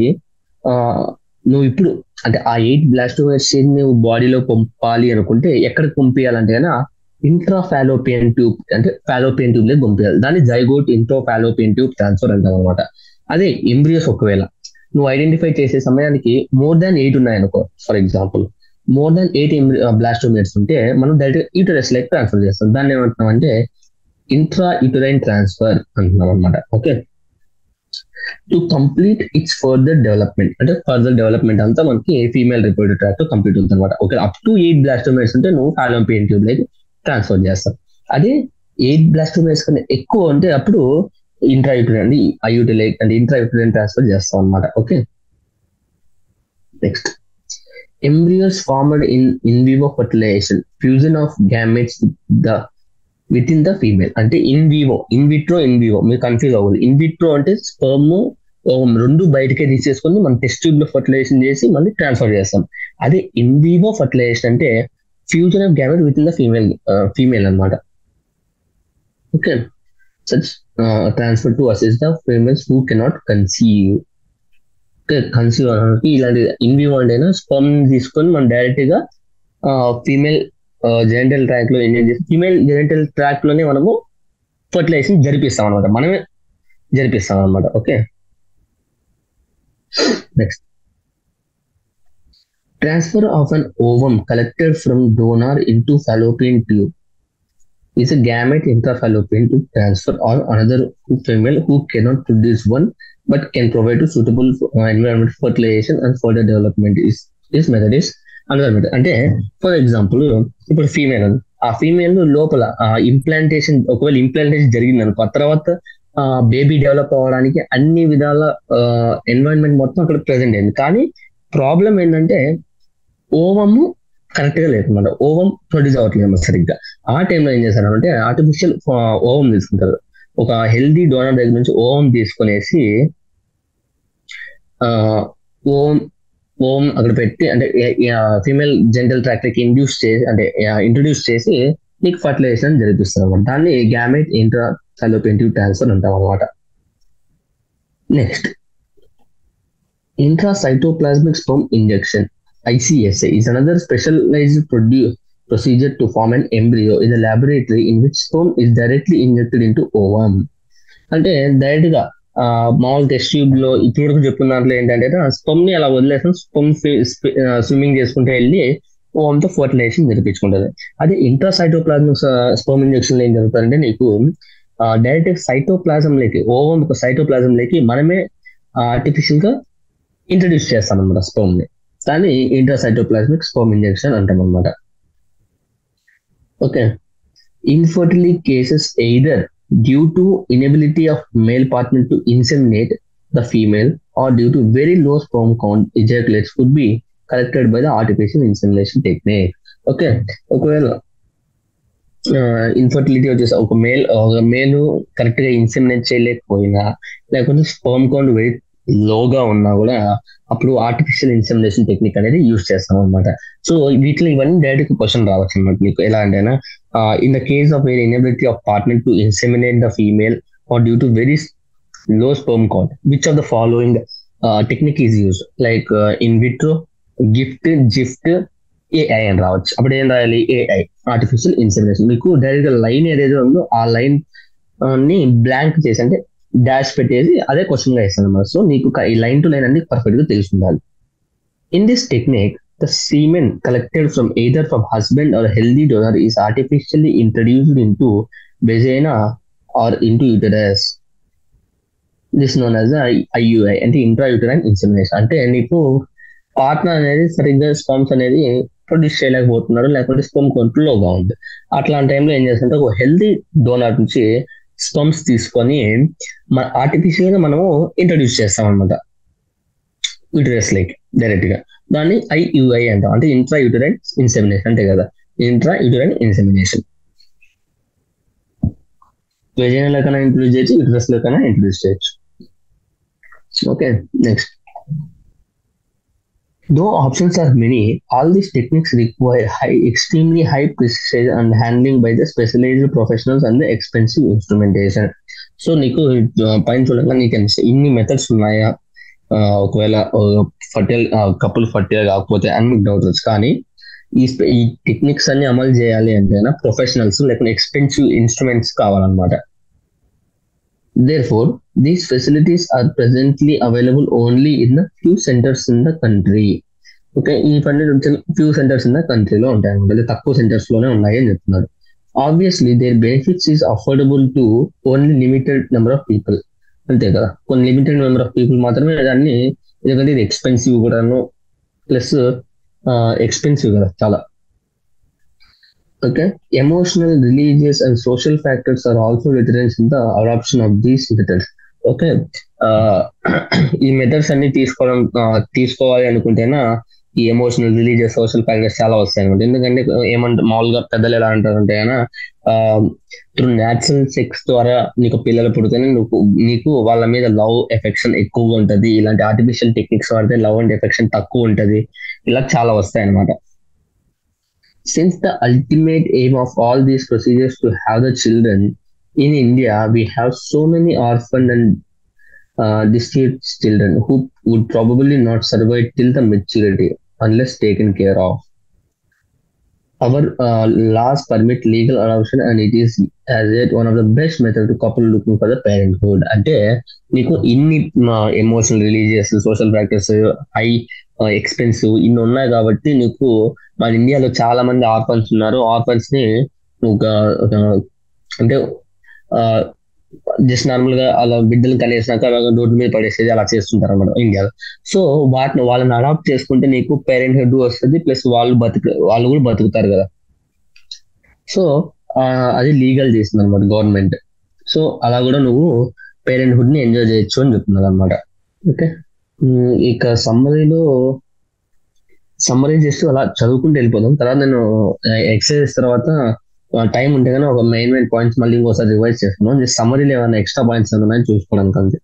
నువ్వు ఇప్పుడు అంటే ఆ 8 బ్లాస్టోమైట్స్ నువ్వు బాడీలో పంపాలి అనుకుంటే ఎక్కడ పంపించాలంటే కన్నా ఇంట్రా ఫాలోపియన్ ట్యూబ్ అంటే ఫాలోపియన్ ట్యూబ్ లో పంపించాలి. దాన్ని zygote intro fallopian tube transfer అంటాం అనమాట. అదే ఎంబ్రియోస్ ఒకవేళ నువ్వు ఐడెంటిఫై చేసే సమయానికి మోర్ దాన్ 8 ఉన్నాయనుకో, for example more than 8 blastomeres ఉంటే మనం డైరెక్ట్ యూటరస్ లైక్ ట్రాన్స్ఫర్ చేస్తాం. దాన్ని ఏమంటున్నాం అంటే ఇంట్రా యూటరైన్ ట్రాన్స్ఫర్ అంటున్నాం అనమాట. Okay, to complete it's further development అంటే ఫర్దర్ డెవలప్మెంట్ అంతా మనకి ఫీమేల్ రిప్రొడక్టివ్ ట్రాక్ట్ తో కంప్లీట్ అవుతుంది అనమాట. ఓకే, అప్ టు 8 బ్లాస్టోమైట్స్ ఉంటే నువ్వు ఫాలోపియన్ ట్యూబ్ లైక్ ట్రాన్స్ఫర్ చేస్తావు. అదే 8 బ్లాస్టోమైట్స్ కన్నా ఎక్కువ ఉంటే అప్పుడు ఇంట్రాయూటరైన్ ఐయూటిలైక్ అంటే ఇంట్రాయూటరైన్ ట్రాన్స్ఫర్ చేస్తాం అనమాట. Okay, next embryos formed in vivo fertilization, fusion of gametes with in the female. అంటే ఇన్ విట్రో ఇన్ వివో మీరు కన్ఫ్యూజ్ అవ్వదు. ఇన్ విట్రో అంటే స్పర్మ్ రెండు బయటకే తీసేసుకొని మనం టెస్ట్ ట్యూబ్ లో ఫర్టిలైజేషన్ చేసి మళ్ళీ ట్రాన్స్ఫర్ చేస్తాం. అదే ఇన్ వివో ఫర్టిలైజేషన్ అంటే fusion of gamete with in the female అనమాట. Okay, such transfer to assist the females who cannot conceive. Conceive అనడానికి ఇలాంటి ఇన్ వివో అంటే స్పర్మ్ తీసుకొని మనం డైరెక్ట్ గా ఫీమేల్ జెనిటల్ ట్రాక్ లో ఇంజెక్ట్ చేసి ఫీమేల్ జెనిటల్ ట్రాక్ లోనే మనము ఫర్టిలైజేషన్ జరిపిస్తాం అనమాట, మనమే జరిపిస్తాం అనమాట. Okay, next transfer of an ovum collected from donor into Fallopian tube is a gamete intrafallopian tube transfer or another female who cannot produce one but can provide a suitable environment for fertilization and further development. This method is another method. అంటే ఫర్ ఎగ్జాంపుల్ ఇప్పుడు ఫీమేల్ ఆ ఫీమేల్ లోపల ఇంప్లాంటేషన్ ఒకవేళ ఇంప్లాంటేషన్ జరిగింది అనుకో, ఆ తర్వాత బేబీ డెవలప్ అవ్వడానికి అన్ని విధాల ఎన్వైరన్మెంట్ మొత్తం అక్కడ ప్రెసెంట్ అయింది. కానీ ప్రాబ్లం ఏంటంటే ఓవము కరెక్ట్ గా లేకుండా ఓవం ప్రొడ్యూస్ అవ్వట్లేదు సరిగ్గా. ఆ టైంలో ఏం చేస్తారు అంటే ఆర్టిఫిషియల్ ఓవం తీసుకుంటారు. ఒక హెల్దీ డోనర్ దగ్గర నుంచి ఓవం తీసుకునేసి ఓవం అక్కడ పెట్టి అంటే ఫీమేల్ జెనిటల్ ట్రాక్ట్ కి ఇంట్రొడ్యూస్ చేసి నీకు ఫర్టిలైజేషన్ జరిపిస్తారు అనమాట. దాన్ని gamete intra fallopian tube transfer అంటాం అనమాట. Next intracytoplasmic sperm injection ICSI is another specialized procedure to form an embryo in a laboratory in which sperm is directly injected into ovum. అంటే డైరెక్ట్ గా మామూలు టెస్ట్ ట్యూబ్ లో ఇప్పుడు వరకు చెప్పుకున్న దాంట్లో ఏంటంటే స్పర్మ్ ని అలా వదిలేసాం, స్పర్మ్ స్విమ్మింగ్ చేసుకుంటే వెళ్ళి ఓవం తో ఫర్టిలైజేషన్ జరిపించుకుంటుంది. అదే ఇంట్రాసైటోప్లాస్మిక్ స్పర్మ్ ఇంజెక్షన్ లో ఏం జరుగుతుందంటే నీకు డైరెక్ట్ సైటోప్లాజం లేకి ఓవం సైటోప్లాజం లేకి మనమే ఆర్టిఫిషియల్ గా ఇంట్రడ్యూస్ చేస్తాం అనమాట స్పర్మ్ ని. దాన్ని ఇంట్రాసైటోప్లాస్మిక్ స్పెర్మ్ ఇంజెక్షన్ అంటాం అనమాట. Okay, infertility cases either due to inability of male partner to inseminate the female or due to very low sperm count ejaculates could be collected by the artificial insemination technique. Okay, ఒకవేళ ఇన్ఫర్టిలిటీ వచ్చేసి ఒక మేల్ కరెక్ట్ గా ఇన్సెమినేట్ చేయలేకపోయినా లేకపోతే స్పెర్మ్ కౌంట్ వెరీ లోగా ఉన్నా కూడా అప్పుడు ఆర్టిఫిషియల్ ఇన్సెమినేషన్ టెక్నిక్ అనేది యూజ్ చేస్తాం అనమాట. సో వీటిలో ఇవన్నీ డైరెక్ట్ క్వశ్చన్ రావచ్చు అనమాట మీకు. ఎలా అంటే in the case of very inability of partner to inseminate the female or due to very low sperm count which of the following technique is use like in vitro, GIFT, AI అని రావచ్చు. అప్పుడు ఏం రాయాలి? AI artificial insemination. మీకు డైరెక్ట్ లైన్ ఏదైతే ఉందో ఆ లైన్ ని బ్లాంక్ చేసి అంటే డాష్ పెట్టేసి అదే క్వశ్చన్ గా ఇస్తాను అనమాట. సో నీకు ఈ లైన్ టు లైన్ అన్ని పర్ఫెక్ట్ గా తెలిసి ఉండాలి. In this technique the semen collected from either from husband or healthy donor is artificially introduced into vagina or into uterus. This known as IUI అంటే ఇంట్రా యూటరైన్ ఇన్సెమినేషన్. అంటే నీకు పార్ట్నర్ అనేది సరిగ్గా స్పర్మ్స్ అనేది ప్రొడ్యూస్ చేయలేకపోతున్నాడు, లేకపోతే స్పర్మ్ కౌంట్ లోగా ఉంది. అట్లాంటి టైంలో ఏం చేస్తుంటే ఒక హెల్దీ డోనర్ నుంచి స్పర్మ్స్ తీసుకొని మన ఆర్టిఫిషియల్ గా మనము ఇంట్రడ్యూస్ చేస్తాం అనమాట యూటరస్ లైక్ డైరెక్ట్ గా. దాన్ని IUI అంటాం, అంటే ఇంట్రా యూటరైన్ ఇన్సెమినేషన్ అంటే కదా, ఇంట్రా యూటరైన్ ఇన్సెమినేషన్. వెజైనా కన్నా ఇంట్రడ్యూస్ చేయొచ్చు, యూటరస్ లో కన్నా ఇంట్రడ్యూస్ చేయొచ్చు. Okay, next though options are many, all these techniques require extremely high precision and handling by the specialized professionals and the expensive instrumentation. So నీకు పైన చూడగా నీకు ఇన్ని మెథడ్స్ ఉన్నాయా, ఒకవేళ ఫర్టైల్ కపుల్ ఫర్టైల్ కాకపోతే అని మీకు డౌట్ వచ్చు. కానీ ఈ టెక్నిక్స్ అన్ని అమలు చేయాలి అంటే ప్రొఫెషనల్స్ లేకపోతే ఎక్స్పెన్సివ్ ఇన్స్ట్రుమెంట్స్ కావాలన్నమాట. Therefore, these facilities are presently available only in the few centers in the country. Okay, ఈ పని ఫ్యూ సెంటర్స్ ఇన్ ద కంట్రీలో ఉంటాయి అనమాట, లేదా తక్కువ సెంటర్స్ లోనే ఉన్నాయి అని చెప్తున్నారు. Obviously their benefits is affordable to only limited number of people. అంతే కదా, కొన్ని లిమిటెడ్ నెంబర్ ఆఫ్ పీపుల్ మాత్రమే దాన్ని, ఎందుకంటే ఇది ఎక్స్పెన్సివ్ కూడాను, ప్లస్ ఎక్స్పెన్సివ్ కదా చాలా. Okay, emotional, religious, and social factors are also deterrents in the adoption of these methods. Okay, ఈ మెథడ్స్ అన్ని తీసుకోవాలి అనుకుంటేనా ఈ ఎమోషనల్, రిలీజియస్, సోషల్ ఫ్యాక్టర్స్ చాలా వస్తాయి అనమాట. ఎందుకంటే మామూలుగా పెద్దలు ఎలా అంటారంటే త్రూ న్యాచురల్ సెక్స్ ద్వారా నీకు పిల్లలు పుడితేనే నీకు వాళ్ళ మీద లవ్ ఎఫెక్షన్ ఎక్కువగా ఉంటది, ఇలాంటి ఆర్టిఫిషియల్ టెక్నిక్స్ వాడితే లవ్ అండ్ ఎఫెక్షన్ తక్కువ ఉంటది, ఇలా చాలా వస్తాయి అనమాట. Since the ultimate aim of all these procedures to have the children, in India we have so many orphaned and distressed children who would probably not survive till the maturity unless taken care of. Our laws permit legal adoption and it is as yet one of the best methods to couple looking for the parenthood. అంటే నీకు ఇన్ని emotional, religious, social factors, high expensive ఇన్ని ఉన్నాయి కాబట్టి నీకు మన ఇండియాలో చాలా మంది ఆర్ఫన్స్ ఉన్నారు. ఆర్ఫన్స్ ని ఒక అంటే జస్ట్ నార్మల్ గా అలా బిడ్డలు కనేసినాక రోడ్డు మీద పడేసేది అలా చేస్తుంటారు అన్నమాట ఇండియాలో. సో వాళ్ళని అడాప్ట్ చేసుకుంటే నీకు పేరెంట్ హుడ్ వస్తుంది, ప్లస్ వాళ్ళు కూడా బతుకుతారు కదా. సో అది లీగల్ చేసింది అనమాట గవర్నమెంట్. సో అలా కూడా నువ్వు పేరెంట్ హుడ్ ని ఎంజాయ్ చేయొచ్చు అని చెప్తున్నారు అనమాట. ఓకే, ఇక సమ్మరీ చేస్తూ అలా చదువుకుంటూ వెళ్ళిపోదాం. తర్వాత నేను ఎక్సర్సైజ్ తర్వాత టైం ఉంటే కానీ ఒక మెయిన్ పాయింట్స్ మళ్ళీ ఇంకోసారి రివైజ్ చేస్తున్నాం. జస్ట్ సమ్మరీలో ఏమైనా ఎక్స్ట్రా పాయింట్స్ ఉన్నాయని చూసుకోవడానికి అంతే.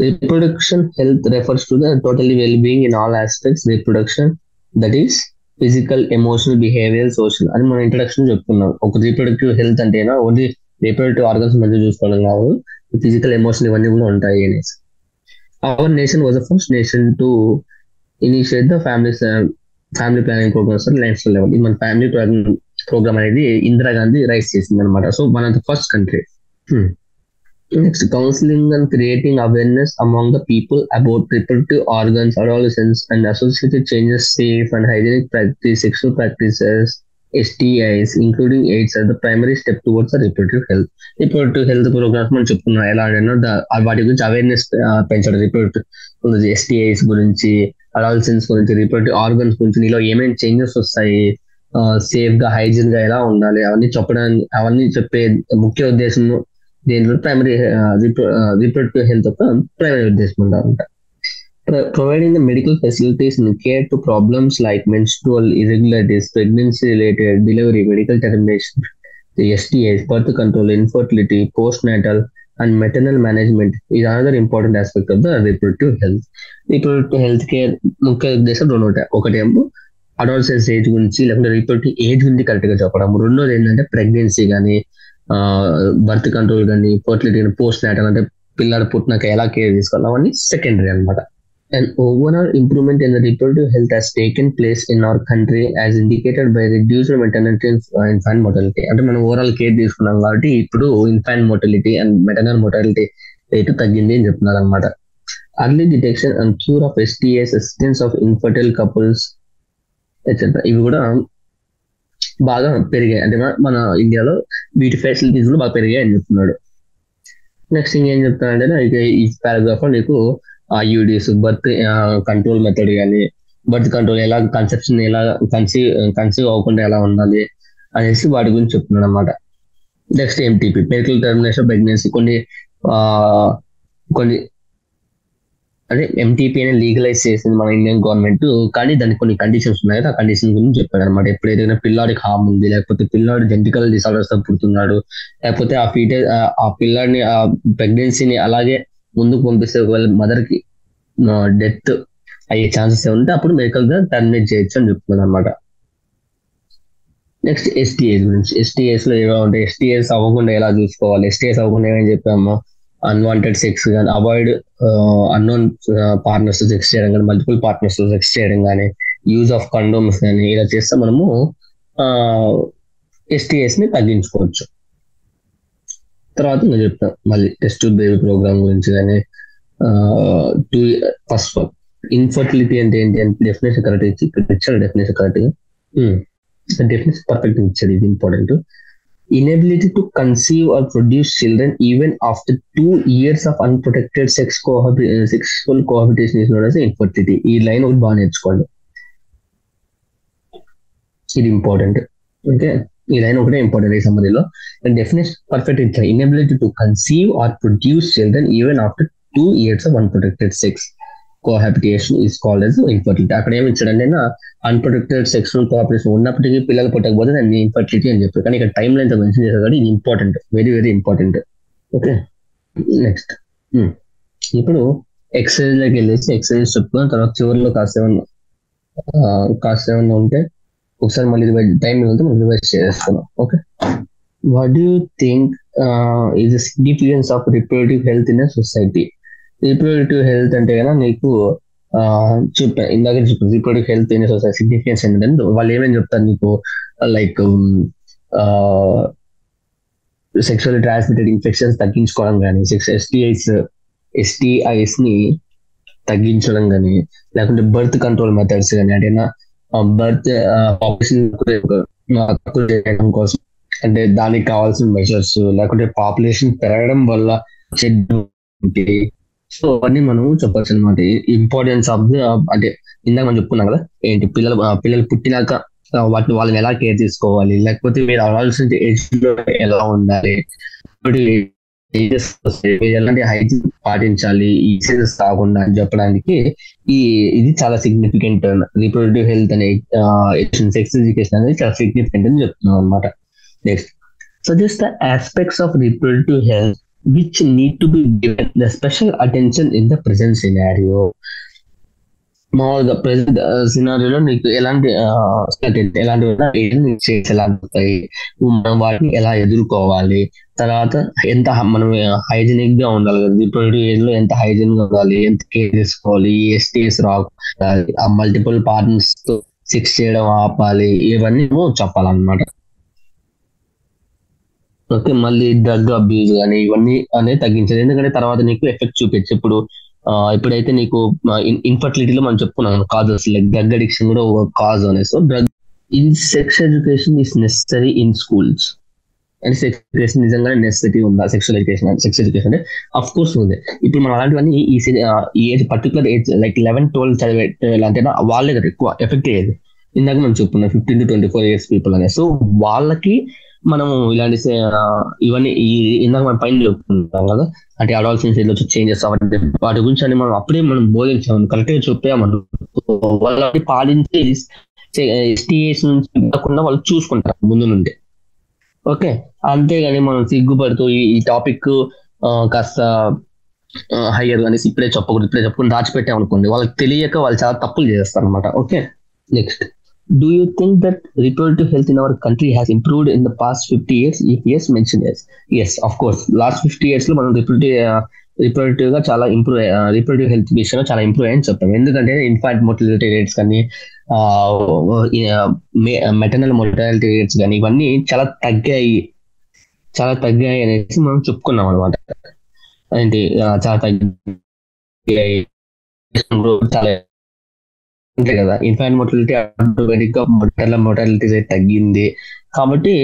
Reproduction health refers to the totally well being in all aspects. Reproduction that is physical, emotional, behavior, social అని మనం ఇంట్రడక్షన్ చెప్పుకున్నాం. ఒక రీప్రొడక్టివ్ హెల్త్ అంటే ఓన్లీ రీప్రొడక్టివ్ ఆర్గన్స్ మంచిగా చూసుకోవడం కాదు, ఫిజికల్, ఎమోషనల్ ఇవన్నీ కూడా ఉంటాయి అనేసి. Our nation was the first nation to initiate the family planning programs at national level. ఇది మన ఫ్యామిలీ ప్లానింగ్ ప్రోగ్రామ్ అనేది ఇందిరాగాంధీ రైస్ చేసింది అనమాట. So one of the first country. Next, counselling and creating awareness among the people about reproductive organs, adolescence and associated changes, safe and hygienic practice, sexual practices, STIs including AIDS are the primary step towards the reproductive health. Reproductive health programmes మనం చెప్పుకున్నాం ఎలా అంటే వాటి గురించి అవేర్నెస్ పెంచడం, రిప్రొడక్టివ్ STIs గురించి, అడాలసెన్స్ గురించి, రిప్రొడక్టివ్ ఆర్గన్స్ గురించి, నీలో ఏమేమి చేంజెస్ వస్తాయి, సేఫ్ గా, హైజీన్ గా ఎలా ఉండాలి, అవన్నీ చెప్పే ముఖ్య ఉద్దేశం దీంట్లో ప్రైమరీ రిప్రొడక్టివ్ హెల్త్ యొక్క ప్రైమరీ ఉద్దేశం ఉండాలంట. Providing the medical facilities and care to problems like menstrual irregularities, pregnancy-related delivery, medical termination, the STIs, birth control, infertility, postnatal, and maternal management is another important aspect of the reproductive health. Reproductive health care ముఖ్య ఉద్దేశం రెండు ఉంటాయి. ఒకటేమో అడాలసెన్స్ ఏజ్ గురించి, లేకుంటే రిప్రొడక్టివ్ ఏజ్ గురించి కరెక్ట్ గా చెప్పడం. రెండోది ఏంటంటే ప్రెగ్నెన్సీ కానీ, బర్త్ కంట్రోల్ కానీ, ఫర్టిలిటీ కానీ, పోస్ట్ నాటల్ అంటే పిల్లలు పుట్టినాక ఎలా కేర్ తీసుకోవాలి, అవన్నీ సెకండరీ అనమాట. An overall improvement in the reproductive health has taken place in our country as indicated by reduced maternity and infant mortality. అంటే మనం ఓవరాల్ కేర్ తీసుకున్నాం కాబట్టి ఇప్పుడు infant mortality and maternal mortality rate తగ్గింది అని చెప్తున్నారు అనమాట. Early detection and cure of STIs, assistance of infertile couples etcetera ఇవి కూడా బాగా పెరిగాయి. అంటే మన ఇండియాలో వీటి ఫెసిలిటీస్ కూడా బాగా పెరిగాయి అని చెప్తున్నాడు. నెక్స్ట్ ఇంకేం చెప్తానంటే ఈ పారాగ్రాఫ్ లో నీకు IUDs, బర్త్ కంట్రోల్ మెథడ్ కానీ, బర్త్ కంట్రోల్ ఎలా, కన్సెప్షన్ ఎలా, కన్సీవ్ అవ్వకుండా ఎలా ఉండాలి అనేసి వాటి గురించి చెప్తున్నాడు అనమాట. Next MTP, medical termination pregnancy. కొన్ని అదే MTP అనేది లీగలైజ్ చేసింది మన ఇండియన్ గవర్నమెంట్, కానీ దానికి కొన్ని కండిషన్స్ ఉన్నాయి కదా, ఆ కండిషన్ గురించి చెప్పాడు అనమాట. ఎప్పుడైతే పిల్లాడికి హామ్ ఉంది, లేకపోతే పిల్లాడు జెనెటికల్ డిసార్డర్స్ తో పుడుతున్నాడు, లేకపోతే ఆ పిల్లాడిని ఆ ప్రెగ్నెన్సీని అలాగే ముందుకు పంపిస్తే ఒకవేళ మదర్ కి డెత్ అయ్యే ఛాన్సెస్ ఉంటే అప్పుడు మెడికల్ గా టర్మినేట్ చేయొచ్చు అని చెప్తున్నాను అనమాట. నెక్స్ట్ STIs గురించి. STIs లో ఏవో ఉంటాయి, STIs అవ్వకుండా ఎలా చూసుకోవాలి, STIs అవ్వకుండా ఏమని చెప్పాము, అన్వాంటెడ్ సెక్స్ కానీ, అవాయిడ్ అన్నోన్ పార్ట్నర్స్ సెక్స్ చేయడం కానీ, మల్టిపుల్ పార్ట్నర్స్ సెక్స్ చేయడం కానీ, యూజ్ ఆఫ్ కండోమ్స్ కానీ ఇలా చేస్తే మనము STIs ని తగ్గించుకోవచ్చు. తర్వాత నేను చెప్తాను మళ్ళీ టెస్ట్ ట్యూబ్ బేబీ ప్రోగ్రామ్ గురించి కానీ. ఫస్ట్ ఇన్ఫర్టిలిటీ అంటే ఏంటి అంటే డెఫినేషన్ కరెక్ట్ ఇచ్చి ఇచ్చాడు. డెఫినేషన్ కరెక్ట్ డెఫినేషన్ పర్ఫెక్ట్ ఇచ్చాడు. ఇది important. Inability to conceive or produce children even after 2 years of unprotected sexual cohabitation is known as infertility. ఈ లైన్ ఒకటి బాగా నేర్చుకోండి, ఇది ఇంపార్టెంట్. ఓకే, ఈ లైన్ ఒకటే ఇంపార్టెంట్ ఈ సమ్మరీలో. డెఫినేషన్ పర్ఫెక్ట్ ఇచ్చారు. Inability to conceive or produce children even after 2 years of unprotected sex cohabitation is called as infertility. అక్కడ ఏమి ఇచ్చాడంటే అన్ప్రొటెక్టెడ్ సెక్సువల్ కోఆపరేషన్ ఉన్నప్పటికీ పిల్లలు పుట్టకపోతే దాన్ని ఇన్ఫర్టిలిటీ అని చెప్పారు. కానీ ఇక్కడ టైం లైన్ మెన్షన్ చేశారు కాబట్టి ఇది important, very very important. Okay, next ఇప్పుడు ఎక్సర్సైజ్ లోకి వెళ్ళేసి ఎక్సర్సైజ్ చెప్పుకున్న తర్వాత చివరిలో కాస్త ఏమన్నా ఉంటే ఒకసారి మళ్ళీ టైం ఉంటే మనం రివైజ్ చేస్తున్నాం. Okay, what do you think is the significance of reproductive health in a society? Reproductive health అంటే కదా నీకు చెప్పాను ఇందాక, reproductive health in society significance ఏంటంటే వాళ్ళు ఏమేమి చెప్తారు నీకు, లైక్ సెక్షువల్ ట్రాన్స్మిటెడ్ ఇన్ఫెక్షన్స్ తగ్గించుకోవడం కానీ, STIs ని తగ్గించడం కానీ, లేకుంటే బర్త్ కంట్రోల్ మెథడ్స్ కానీ, అంటే బర్త్ పాపులేషన్ తక్కువ చేయడం కోసం అంటే దానికి కావాల్సిన మెజర్స్, లేకుంటే పాపులేషన్ పెరగడం వల్ల సో అవన్నీ మనం చెప్పచ్చు అనమాట. ఇంపార్టెన్స్ ఆఫ్ ది అంటే ఇందాక మనం చెప్పుకున్నాం కదా ఏంటి, పిల్లలు పుట్టినాక వాటిని వాళ్ళని ఎలా కేర్ తీసుకోవాలి, లేకపోతే మీరు అవ్వాల్సిన ఏజ్ లో ఎలా ఉండాలి, ఎలాంటి హైజీన్ పాటించాలి ఈ డిసీజెస్ కాకుండా అని చెప్పడానికి ఇది చాలా సిగ్నిఫికెంట్. రిప్రొడక్టివ్ హెల్త్ అనే సెక్స్ ఎడ్యుకేషన్ అనేది చాలా సిగ్నిఫికెంట్ అని చెప్తున్నాం అనమాట. Next, suggest the aspects of reproductive health which need to be given the special attention in the present scenario. మామూలుగా ప్రెసెంట్ సినారియోలో నీకు ఎలాంటి ఉంటాయి, మనం వాటిని ఎలా ఎదుర్కోవాలి, తర్వాత ఎంత మనం హైజీనిక్ గా ఉండాలి కదా, రిప్రొడక్టివ్ ఏజ్ లో ఎంత హైజీన్ గా ఉండాలి, ఎంత కేర్ తీసుకోవాలి, STIs రావాలి, ఆ మల్టిపుల్ పార్ట్నర్స్ తో సెక్స్ చేయడం ఆపాలి, ఇవన్నీ చెప్పాలన్నమాట. ఓకే, మళ్ళీ డ్రగ్ అబ్యూజ్ కానీ ఇవన్నీ అనేది తగ్గించాలి. ఎందుకంటే తర్వాత నీకు ఎఫెక్ట్ చూపించు. ఇప్పుడైతే నీకు ఇన్ఫర్టిలిటీలో మనం చెప్పుకున్నాం కాజెస్, లైక్ డ్రగ్ అడిక్షన్ కూడా ఒక కాజ్ అనేది. So drug in sex education is necessary in schools. And sex education నిజంగానే నెసెసిటీ ఉందా? సెక్స్ ఎడ్యుకేషన్ అంటే అఫ్ కోర్స్ ఉంది. ఇప్పుడు మనం అలాంటివన్నీ ఈ ఏజ్ పర్టికులర్ ఏజ్ లైక్ 11-12 చదివే అంటే వాళ్ళే కదా ఎక్కువ ఎఫెక్ట్ అయ్యేది. ఇందాక మనం చెప్పుకున్నాం 15 to 24 years పీపుల్ అనేది. సో వాళ్ళకి మనము ఇలాంటి ఇవన్నీ ఇందాక మనం పైన చెప్పుకుంటాం కదా, అంటే అడాల్సెన్స్ ఏజ్ లో చేంజెస్ వాటి గురించి అని మనం అప్పుడే మనం బోధించాము, కరెక్ట్ గా చెప్పాము. వాళ్ళని పాలించి STIs నుంచి కాకుండా వాళ్ళు చూసుకుంటారు ముందు నుండి. ఓకే, అంతేగాని మనం సిగ్గుపడుతూ ఈ టాపిక్ కాస్త హయ్యర్ అనేసి ఇప్పుడే చెప్పుకుని దాచిపెట్టామనుకోండి, వాళ్ళకి తెలియక వాళ్ళు చాలా తప్పులు చేస్తారు అనమాట. Okay, next, do you think that reproductive health in our country has improved in the past 50 years? If yes, mention yes. Yes, of course. Last 50 years లో మనం రిప్రొడక్టివ్ గా చాలా రిప్రొడక్టివ్ హెల్త్ విషయంలో చాలా ఇంప్రూవ్ అయ్యని చెప్తాం. ఎందుకంటే ఇన్ఫాంట్ మోర్టాలిటీ రేట్స్ కానీ, మెటర్నల్ మోర్టాలిటీ రేట్స్ కానీ ఇవన్నీ చాలా తగ్గాయి అనేసి మనం చెప్పుకున్నాం అనమాట. ఏంటి చాలా తగ్గాయి, చాలా అంతే కదా. ఇన్ఫాంట్ మోర్టాలిటీ ఆటోమేటిక్ గా మెటర్నల్ మోర్టాలిటీ రేట్ తగ్గింది కాబట్టి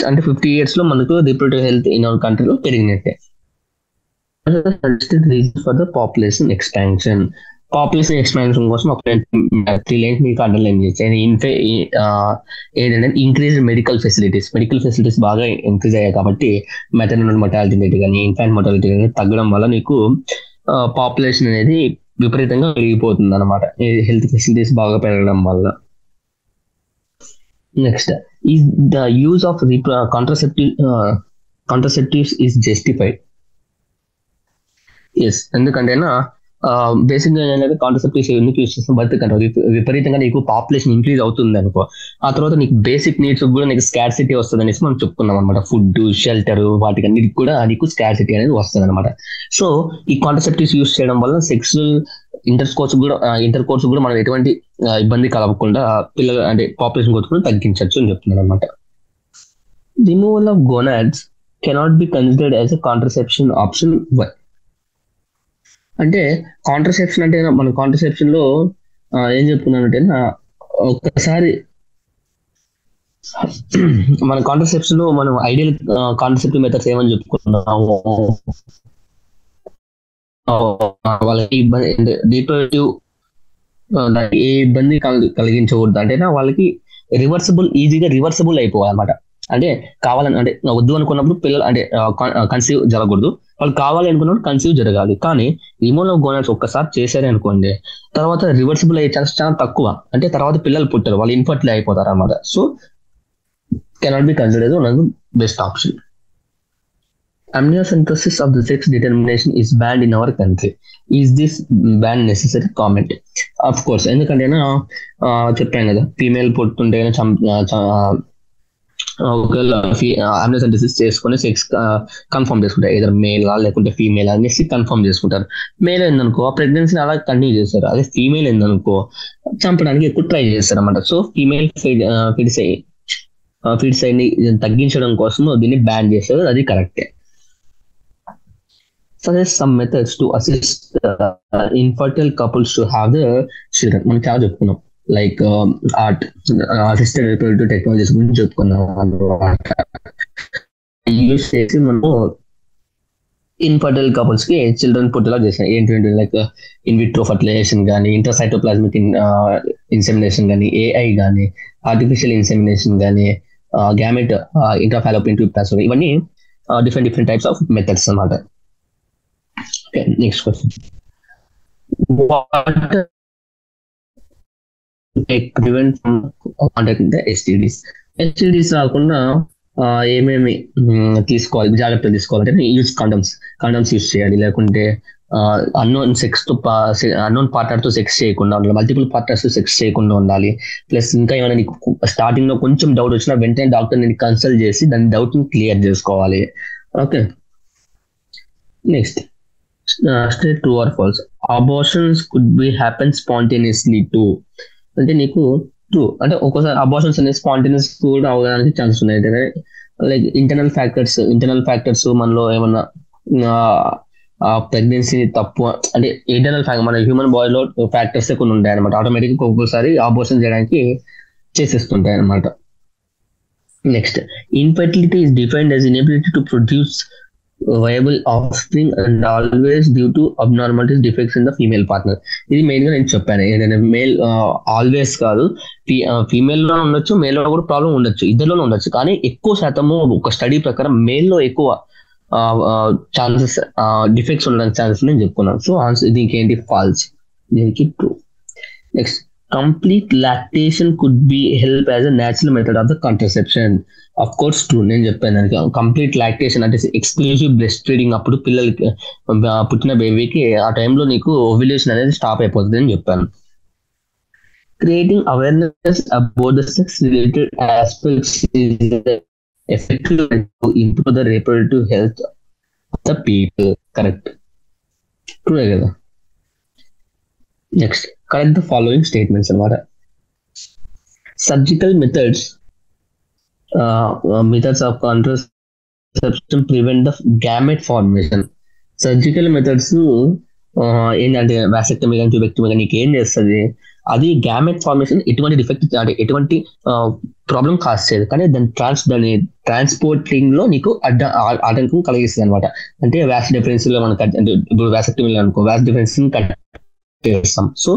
అంటే 50 years లో మనకు రిప్రొడక్టివ్ హెల్త్ ఇన్ అవర్ కంట్రీలో పెరిగినట్టే. ఫర్ ద పాపులేషన్ ఎక్స్పాన్షన్ కోసం ఒక 3 లైన్స్ మీకు అండర్లైన్ చేశాను. ఏంటంటే ఇంక్రీజ్ మెడికల్ ఫెసిలిటీస్ బాగా ఇంక్రీజ్ అయ్యాయి కాబట్టి మెటర్నల్ మోర్టాలిటీ రేట్ కానీ ఇన్ఫాంట్ మోర్టాలిటీ రేట్ తగ్గడం వల్ల నీకు పాపులేషన్ అనేది విపరీతంగా పెరిగిపోతుంది అనమాట, హెల్త్ ఫెసిలిటీస్ బాగా పెరగడం వల్ల. Next, is the use of contraceptives is justified? Yes, ఎందుకంటే బేసిక్ గా ఏంటంటే కాంట్రసెప్టివ్స్ ఎందుకు యూస్ చేస్తాం, బర్త్ కంట్రోల్. విపరీతంగా నీకు పాపులేషన్ ఇంక్రీజ్ అవుతుంది అనుకో, ఆ తర్వాత నీకు బేసిక్ నీడ్స్ కూడా నీకు స్కార్సిటీ వస్తుంది అనేసి మనం చెప్పుకున్నాం అనమాట. ఫుడ్, షెల్టర్, వాటికి అన్నిటికి కూడా నీకు స్కార్సిటీ అనేది వస్తుంది అనమాట. సో ఈ కాంట్రసెప్టివ్స్ యూస్ చేయడం వల్ల సెక్సువల్ ఇంటర్ కోర్స్ కూడా మనం ఎటువంటి ఇబ్బంది కలగకుండా పిల్లలు అంటే పాపులేషన్ గ్రోత్ కూడా తగ్గించవచ్చు అని చెప్తున్నాను అనమాట. Removal of gonads cannot be considered as a contraception option. అంటే కాంట్రసెప్షన్ అంటే మన కాంట్రసెప్షన్ లో ఏం చెప్తున్నానంటే ఒక్కసారి మన కాంట్రసెప్షన్ లో మనం ఐడియల్ కాంట్రసెప్టివ్ మెథడ్స్ ఏమని చెప్పుకున్నాము, వాళ్ళకి రిప్రొడక్టివ్ ఏ ఇబ్బంది కలిగించకూడదు, అంటే వాళ్ళకి ఈజీగా రివర్సబుల్ అయిపోవాలన్నమాట. అంటే కావాలని అంటే వద్దు అనుకున్నప్పుడు పిల్లలు అంటే కన్సీవ్ జరగకూడదు, వాళ్ళు కావాలి అనుకున్నప్పుడు కన్సీవ్ జరగాలి. కానీ రిమూవల్ ఆఫ్ గోనాడ్స్ ఒక్కసారి చేశారే అనుకోండి, తర్వాత రివర్సిబుల్ అయ్యే ఛాన్స్ చాలా తక్కువ. అంటే తర్వాత పిల్లలు పుట్టారు, వాళ్ళు ఇన్ఫర్టిల్ అయిపోతారు అన్నమాట. So cannot be considered one of the best option. Amniocentesis of the sex determination is banned in our country. Is this ban necessary? Comment. Of course, ఎందుకంటే చెప్పాను కదా, ఫీమేల్ పుట్టుంటే ఒకవేళ అమ్నియోసెంటసిస్ చేసుకుని సెక్స్ కన్ఫర్మ్ చేసుకుంటారు, ఏదో మేల్ లేకుంటే ఫీమేల్ అనేసి కన్ఫర్మ్ చేసుకుంటారు. మేల్ ఏందనుకో ప్రెగ్నెన్సీని అలా కంటిన్యూ చేస్తారు, అదే ఫీమేల్ ఏందనుకో చంపడానికి ఎక్కువ ట్రై చేస్తారు అనమాట. సో ఫీమేల్ ఫిడిసైడ్ ని తగ్గించడం కోసం దీన్ని బ్యాన్ చేస్తారు, అది కరెక్టే. Suggest some methods to assist infertile couples to have the children. మనం చాలా చెప్పుకున్నాం, లైక్ అసిస్టెడ్ రిప్రొడక్టివ్ టెక్నాలజీస్ గురించి చెప్పుకున్నాం. యూస్ చేసి మనము ఇన్ఫర్టైల్ కపుల్స్ కి చిల్డ్రన్ పుట్టేలా చేసాం. ఏంటంటే లైక్ ఇన్విట్రో ఫర్టిలైజేషన్ కానీ, ఇంట్రాసైటోప్లాస్మిక్ ఇన్సెమినేషన్ కానీ, ఏఐ కానీ, ఆర్టిఫిషియల్ ఇన్సెమినేషన్ కానీ, గ్యామెట్ ఇంట్రాఫాలోపియన్ ట్యూబ్ ట్రాన్స్ఫర్, ఇవన్నీ డిఫరెంట్ టైప్స్ ఆఫ్ మెథడ్స్ అన్నమాట. Okay, next question. What prevent from contacting the STDs? STDs రాకుండా ఏమేమి తీసుకోవాలి, జాగ్రత్తలు తీసుకోవాలంటే యూజ్ కండమ్స్ యూజ్ చేయాలి. లేకుంటే అన్నోన్ పార్ట్నర్ తో సెక్స్ చేయకుండా ఉండాలి, మల్టిపుల్ పార్ట్నర్స్ తో సెక్స్ చేయకుండా ఉండాలి. ప్లస్ ఇంకా ఏమైనా నీకు స్టార్టింగ్ లో కొంచెం డౌట్ వచ్చినా వెంటనే డాక్టర్ ని కన్సల్ట్ చేసి దాని డౌట్ ని క్లియర్ చేసుకోవాలి. Okay, next straight true or false. Abortions could be happen spontaneously too. అంటే నీకు ట్రూ అంటే ఒక్కోసారి అబార్షన్స్ అనేది స్పాంటేనియస్ కూడా అవడానికి ఛాన్సెస్ ఉన్నాయి. లైక్ ఇంటర్నల్ ఫ్యాక్టర్స్ మనలో ఏమన్నా ప్రెగ్నెన్సీని తప్పు అంటే ఇంటర్నల్ ఫ్యాక్టర్ మన హ్యూమన్ బాడీలో ఫ్యాక్టర్స్ కొన్ని ఉంటాయి అనమాట, ఆటోమేటిక్గా ఒక్కొక్కసారి అబార్షన్ చేయడానికి చేసేస్తుంటాయి అనమాట. Next, infertility is defined as inability to produce viable offspring and always due to abnormalities, defects in the female partner. ఇది మెయిన్ గా నేను చెప్పాను, ఏంటంటే మేల్ ఆల్వేస్ కాదు, ఫీమేల్ లో ఉండొచ్చు, మేల్ లో కూడా ప్రాబ్లం ఉండొచ్చు, ఇద్దరులోనే ఉండొచ్చు. కానీ ఎక్కువ శాతము ఒక స్టడీ ప్రకారం మేల్ లో ఎక్కువ ఛాన్సెస్ డిఫెక్ట్స్ ఉండడానికి ఛాన్సెస్ నేను చెప్పుకున్నాను. సో ఆన్సర్ దీనికి ఏంటి, ఫాల్స్, దీనికి true. Next, complete lactation could be help as a natural method of the contraception. Of course true, నేను చెప్పాను దానికి. కంప్లీట్ లాక్టేషన్ అంటే ఎక్స్క్లూజివ్ బ్రెస్ట్ ఫీడింగ్ అప్పుడు పిల్లలకి పుట్టిన బేబీకి ఆ టైంలో నీకు ఓవ్యులేషన్ అనేది స్టాప్ అయిపోతుంది అని చెప్పాను. Creating awareness about the sex related aspects is effective to improve the reproductive health of the people. Correct, true కదా. Next, correct the following statements అన్నమాట. Surgical methods of contraception prevent the gamete formation. Surgical methods ఏంటంటే వాసెక్టమీ కానీ ట్యూబెక్టమీ కానీ నీకు ఏం చేస్తుంది, అది గ్యామెట్ ఫార్మేషన్ ఎటువంటి డిఫెక్ట్ అంటే ఎటువంటి ప్రాబ్లం కాజ్ చేయదు, కానీ దాని ట్రాన్స్పోర్టింగ్ లో నీకు ఆటంకం కలిగిస్తుంది అనమాట. అంటే వ్యాస్ డిఫరెన్స్ లో మనం అంటే ఇప్పుడు వాసెక్టమీలో అనుకో వ్యాస్ డిఫరెన్స్ కట్ చేస్తాం, సో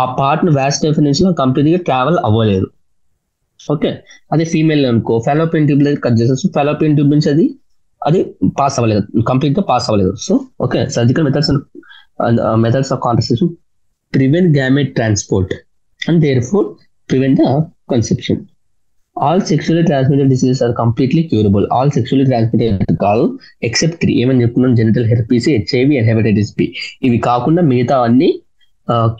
ఆ పార్ట్ వ్యాస్ డిఫరెన్స్ లో కంప్లీట్ గా ట్రావెల్ అవ్వలేదు. ఓకే, అదే ఫీమేల్ అనుకో ఫాలోపియన్ ట్యూబ్ కట్ చేసేసి ఫాలోపియన్ ట్యూబ్ నుంచి అది పాస్ అవ్వలేదు, కంప్లీట్ గా పాస్ అవ్వలేదు. So okay, surgical methods of contraception prevent gamete transport and therefore prevent the conception. All sexually transmitted diseases are completely curable. All sexually transmitted కాదు ఎక్సెప్ట్ 3. ఏమని చెప్పుకున్నాం? Genital herpes, HIV and hepatitis B. ఇవి కాకుండా మిగతా అన్ని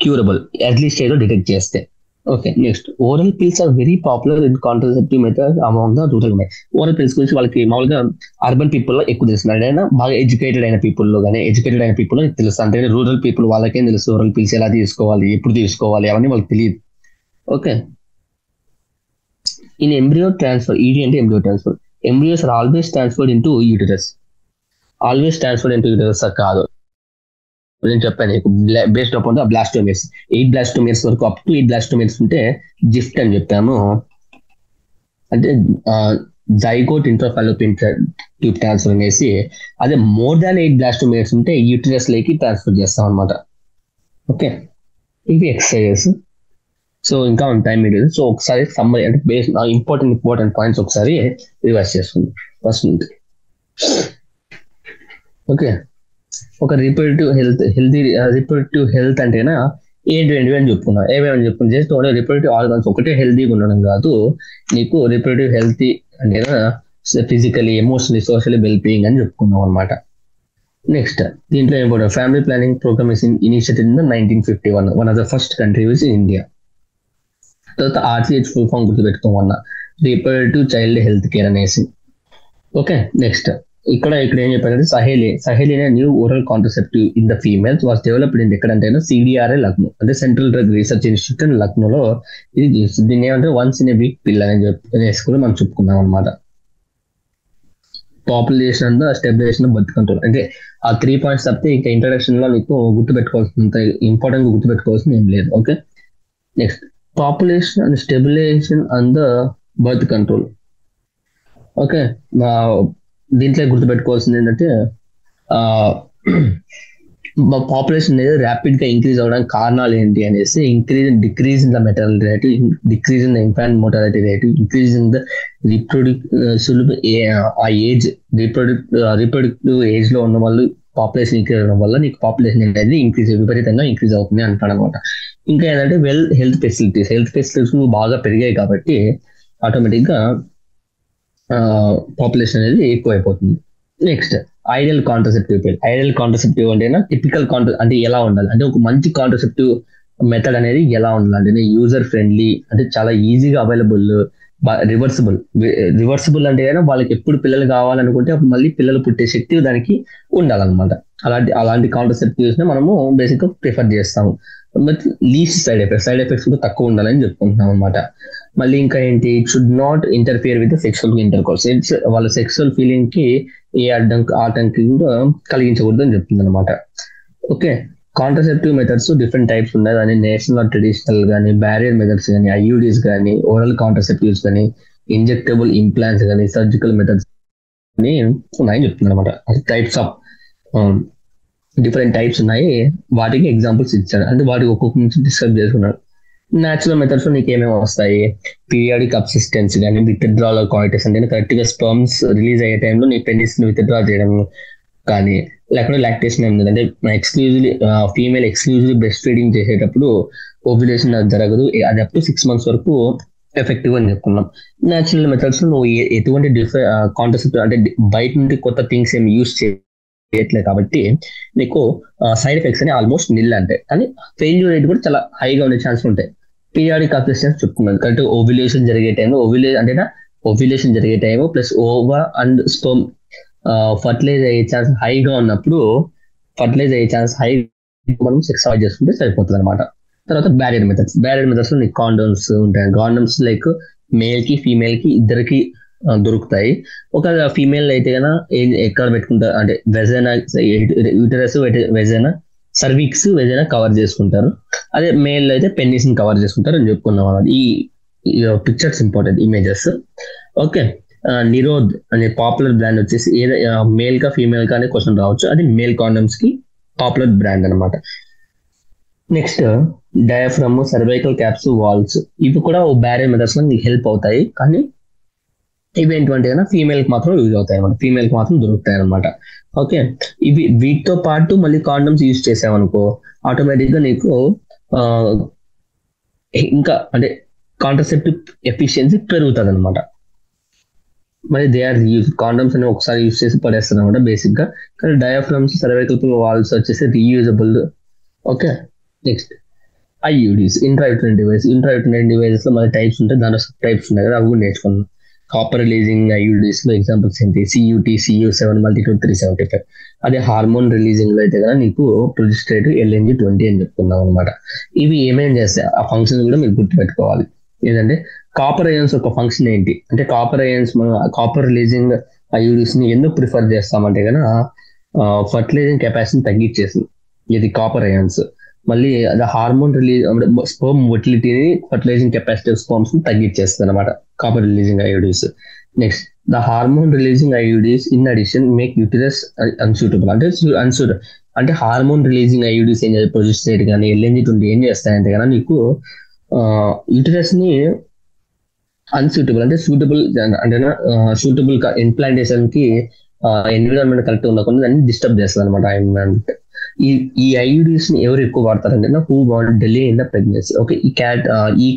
క్యూరబుల్ ఎర్లీ స్టేజ్ లో డిటెక్ట్ చేస్తే. Okay, next oral pills are very popular in contraceptive method among the rural men. Oral pills గురించి వాళ్ళకి మామూలుగా అర్బన్ పీపుల్ లో ఎక్కువ తెలుస్తుంది. అయినా బాగా ఎడ్యుకేటెడ్ అయిన పీపుల్ లో కానీ ఎడ్యుకేటెడ్ అయిన పీపుల్ లో తెలుస్తుంది. అంటే రూరల్ పీపుల్ వాళ్ళకేం తెలుసు ఓరల్ పిల్స్ ఎలా తీసుకోవాలి, ఎప్పుడు తీసుకోవాలి అవన్నీ వాళ్ళకి తెలియదు. Okay, in embryo transfer, ED అంటే embryo transfer. Embryos are always transferred into uterus. Always transferred into uterus కాదు, నేను చెప్పాను based upon the blastomeres. 8 blastomeres వరకు, అప్ టు 8 బ్లాస్టోమియర్స్ ఉంటే జిఫ్ట్ అని చెప్పాము. అంటే జైగోట్ ఇంట్రాఫాలోపియన్ ట్యూబ్ ట్రాన్స్ఫర్ అనేసి. అదే మోర్ దాన్ 8 బ్లాస్టోమియర్స్ ఉంటే యూటరస్ లోకి ట్రాన్స్ఫర్ చేస్తాం అనమాట. ఓకే, ఇవి ఎక్సర్సైజెస్. సో ఇంకా టైం మిగిలింది. సో ఒకసారి సమ్మరీ అంటే బేస్ ఇంపార్టెంట్ పాయింట్స్ ఒకసారి రివర్స్ చేసుకుందాం ఫస్ట్ నుండి. ఓకే, ఒక రిప్రొడక్టివ్ హెల్త్ అంటేనా ఏంటి అని చెప్పుకున్నా, ఏమేమని చెప్పుకున్నా. జస్ట్ ఓన్లీ రిప్రొడక్టివ్ ఆర్గాన్స్ ఒకటే హెల్తీగా ఉండడం కాదు, నీకు రిప్రొడక్టివ్ హెల్తీ అంటేనా ఫిజికలీ, ఎమోషనలీ, సోషల్లీ వెల్బీయింగ్ అని చెప్పుకున్నాం అనమాట. నెక్స్ట్ దీంట్లో important family planning programme is initiated in 1951. One of the first country is India. తర్వాత ఆర్సీహెచ్ ఫుల్ ఫామ్ గుర్తుపెట్టుకోమన్నా, రిప్రొడక్టివ్ చైల్డ్ హెల్త్ కేర్ అనేసి. ఓకే, నెక్స్ట్ ఇక్కడ ఏం చెప్పారంటే సహేలి అనే new oral contraceptive in the females was developed in ఎక్కడంటే CDRA లక్నో, అంటే central drug research institute and లక్నోలో ఇది. దీన్ని ఏమంటే వన్స్ ఇన్ ఏ వీక్ పిల్ అని చెప్పి మనం చెప్పుకున్నాం అనమాట. Population and stabilization of birth control, అంటే ఆ 3 పాయింట్స్ తప్పితే ఇంకా ఇంట్రడక్షన్ లో నీకు గుర్తుపెట్టుకోవాల్సినంత ఇంపార్టెంట్ గా గుర్తుపెట్టుకోవాల్సింది ఏం లేదు. Okay, next population and stabilization and the birth control. Okay, దీంట్లో గుర్తుపెట్టుకోవాల్సింది ఏంటంటే పాపులేషన్ అనేది ర్యాపిడ్ గా ఇంక్రీజ్ అవ్వడానికి కారణాలు ఏంటి అనేసి, decrease in the maternity rate, decrease in the infant mortality rate, increase in the ఆ ఏజ్ రిప్రొడక్టివ్ ఏజ్ లో ఉన్న వాళ్ళు పాపులేషన్ ఇంక్రీజ్ అవ్వడం వల్ల నీకు పాపులేషన్ అనేది విపరీతంగా ఇంక్రీజ్ అవుతుంది అంటాడు అనమాట. ఇంకా ఏంటంటే హెల్త్ ఫెసిలిటీస్ బాగా పెరిగాయి కాబట్టి ఆటోమేటిక్ గా పాపులేషన్ అనేది ఎక్కువ అయిపోతుంది. నెక్స్ట్ ఐడియల్ కాంట్రసెప్టివ్ అంటేనా టిపికల్ అంటే ఎలా ఉండాలి అంటే ఒక మంచి కాంట్రసెప్టివ్ మెథడ్ అనేది ఎలా ఉండాలి అంటే యూజర్ ఫ్రెండ్లీ, అంటే చాలా ఈజీగా అవైలబుల్, రివర్సిబుల్ అంటే వాళ్ళకి ఎప్పుడు పిల్లలు కావాలనుకుంటే అప్పుడు మళ్ళీ పిల్లలు పుట్టే శక్తి దానికి ఉండాలన్నమాట. అలాంటి కాంట్రసెప్టివ్స్ ని మనము బేసిక్ గా ప్రిఫర్ చేస్తాము. బట్ లీస్ట్ సైడ్ ఎఫెక్ట్స్ కూడా తక్కువ ఉండాలని చెప్పుకుంటున్నాం అనమాట. మళ్ళీ ఇంకా ఏంటి, it should not interfere with sexual intercourse, వాళ్ళ సెక్షువల్ ఫీలింగ్ కి ఏ ఆటంకం కలిగించకూడదు అని చెప్తుంది అనమాట. Okay, contraceptive methods different types ఉన్నాయి. దాని నేషనల్ ట్రెడిషనల్ కానీ, బ్యారియర్ మెథడ్స్ కానీ, ఐయుడీస్ కానీ, ఓరల్ కాంట్రసెప్టివ్స్ కానీ, ఇంజెక్టబుల్ ఇంప్లాంట్స్ కానీ, సర్జికల్ మెథడ్స్ అని ఉన్నాయని చెప్తుంది అనమాట. టైప్స్ ఆఫ్ డిఫరెంట్ టైప్స్ ఉన్నాయి, వాటికి ఎగ్జాంపుల్స్ ఇచ్చాడు. అంటే వాటికి ఒక్కొక్క నుంచి డిస్కస్ చేసుకున్నాడు. న్యాచురల్ మెథడ్స్ లో నీకు ఏమేమి వస్తాయి, పీరియాడిక్ అబ్సిస్టెన్స్ కానీ, విత్డ్రాల్ కాయిటస్ అంటే కరెక్ట్ గా స్పర్మ్స్ రిలీజ్ అయ్యే టైంలో నీ పెనిస్ విత్డ్రా చేయడం కానీ, లేకపోతే లాక్టేషన్ ఏమి అంటే exclusively female exclusively breast feeding చేసేటప్పుడు ఓవ్యులేషన్ జరగదు, అది అప్ టు 6 months వరకు ఎఫెక్టివ్ అని చెప్పుకున్నాం. న్యాచురల్ మెథడ్స్ నువ్వు ఎటువంటి కాంట్రసెప్ట్ అంటే బయట నుండి కొత్త థింగ్స్ ఏమి యూస్ చేయట్లేదు కాబట్టి నీకు సైడ్ ఎఫెక్ట్స్ అని ఆల్మోస్ట్ నిల్ అంటే, కానీ ఫెయిల్యూర్ రేట్ కూడా చాలా హైగా ఉండే ఛాన్స్ ఉంటాయి. పీరియాడిక్ అబ్సిస్టెన్స్ చెప్పుకున్నాను, కరెక్ట్ ఓవ్యులేషన్ జరిగే టైం, ఓవ్యులేషన్ జరిగే time plus over and sperm fertilise అయ్యే ఛాన్స్ హైగా ఉన్నప్పుడు మనం సెక్స్ అవాయిడ్ చేసుకుంటే సరిపోతుంది అనమాట. తర్వాత బ్యారియర్ మెథడ్స్ లో నీకు కాండోమ్స్ ఉంటాయి. కాండోమ్స్ లైక్ మేల్ కి ఫీమేల్ కి ఇద్దరికి దొరుకుతాయి. ఒక ఫీమేల్ అయితే కన్నా ఎక్కడ పెట్టుకుంటారు అంటే vagina, uterus, vagina, cervix, vagina cover చేసుకుంటారు. అదే మేల్ అయితే పెన్నిస్ ని కవర్ చేసుకుంటారు అని చెప్పుకున్నాం అన్నమాట. ఈ pictures important, images. Okay, Nirodh అనే పాపులర్ బ్రాండ్ వచ్చేసి మేల్ కా ఫీమేల్ కా అనే క్వశ్చన్ రావచ్చు, అది మేల్ కాండమ్స్ కి పాపులర్ బ్రాండ్ అనమాట. Next diaphragm, cervical caps, vaults, ఇవి కూడా ఓ బ్యారియర్ మెథడ్స్ లో నీకు హెల్ప్ అవుతాయి. కానీ ఇవి ఏంటంటే ఫీమేల్ కి మాత్రం యూజ్ అవుతాయి అనమాట, ఫీమేల్ కి మాత్రం దొరుకుతాయి అనమాట. ఓకే, వీటితో పాటు మళ్ళీ కాండమ్స్ యూజ్ చేసామనుకో ఆటోమేటిక్ గా నీకు ఇంకా అంటే కాంట్రసెప్టివ్ ఎఫిషియన్సీ పెరుగుతుంది అనమాట. మరి దే ఆర్ యూజ్ కాండమ్స్ అని ఒకసారి యూజ్ చేసి పడేస్తారు అనమాట బేసిక్ గా. కానీ డయాఫ్రమ్స్, సర్వైకల్ వాల్వ్స్ వచ్చేసి reusable. Okay, next IUDs, intrauterine device. Intrauterine devices లో మన టైప్స్ ఉంటాయి, దాంట్లో సబ్ టైప్స్ ఉన్నాయి కదా, అవి కూడా నేర్చుకున్నాం. కాపర్ రిలీజింగ్ ఐయుడిస్ లో ఎగ్జాంపుల్స్ ఏంటి? CUT, CU7, Multitude 375. అదే హార్మోన్ రిలీజింగ్ లో అయితే కదా నీకు ప్రొజెస్టరేట్, LNG-20 అని చెప్పుకున్నాం అనమాట. ఇవి ఏమేం చేస్తాయి ఆ ఫంక్షన్ కూడా మీరు గుర్తుపెట్టుకోవాలి. ఏంటంటే కాపర్ అయాన్స్ యొక్క ఫంక్షన్ ఏంటి అంటే, కాపర్ అయాన్స్ మనం కాపర్ రిలీజింగ్ ఐయుడిస్ ని ఎందుకు ప్రిఫర్ చేస్తామంటే కనుక ఫర్టిలైజింగ్ కెపాసిటీని తగ్గించేసింది ఇది కాపర్ అయాన్స్. మళ్ళీ అది హార్మోన్ రిలీజ్ స్పర్మ్ మొటిలిటీని, ఫర్టిలైజింగ్ కెపాసిటీ స్పర్మ్స్ ని తగ్గించేస్తుంది అనమాట copper releasing IUDs. Next the hormone releasing IUDs in addition make uterus unsuitable. అంటే అన్సూటబుల్ అంటే హార్మోన్ రిలీజింగ్ ఐయుడిస్ ఏం చేస్తాయి, ప్రొజెస్టరేట్ కానీ LNG-20 ఏం చేస్తాయంటే కనుక నీకు యూటిరస్ ని అన్సూటబుల్ అంటే సూటబుల్ అంటే సూటబుల్ ఇంప్లాంటేషన్ కి ఎన్విరాన్మెంట్ కరెక్ట్ ఉండకుండా దాన్ని డిస్టర్బ్ చేస్తుంది అనమాట ఎన్విరాన్మెంట్. ఈ ఐయుడిస్ ని ఎవరు ఎక్కువ వాడతారంటే who want delay in the pregnancy. Okay, ఈ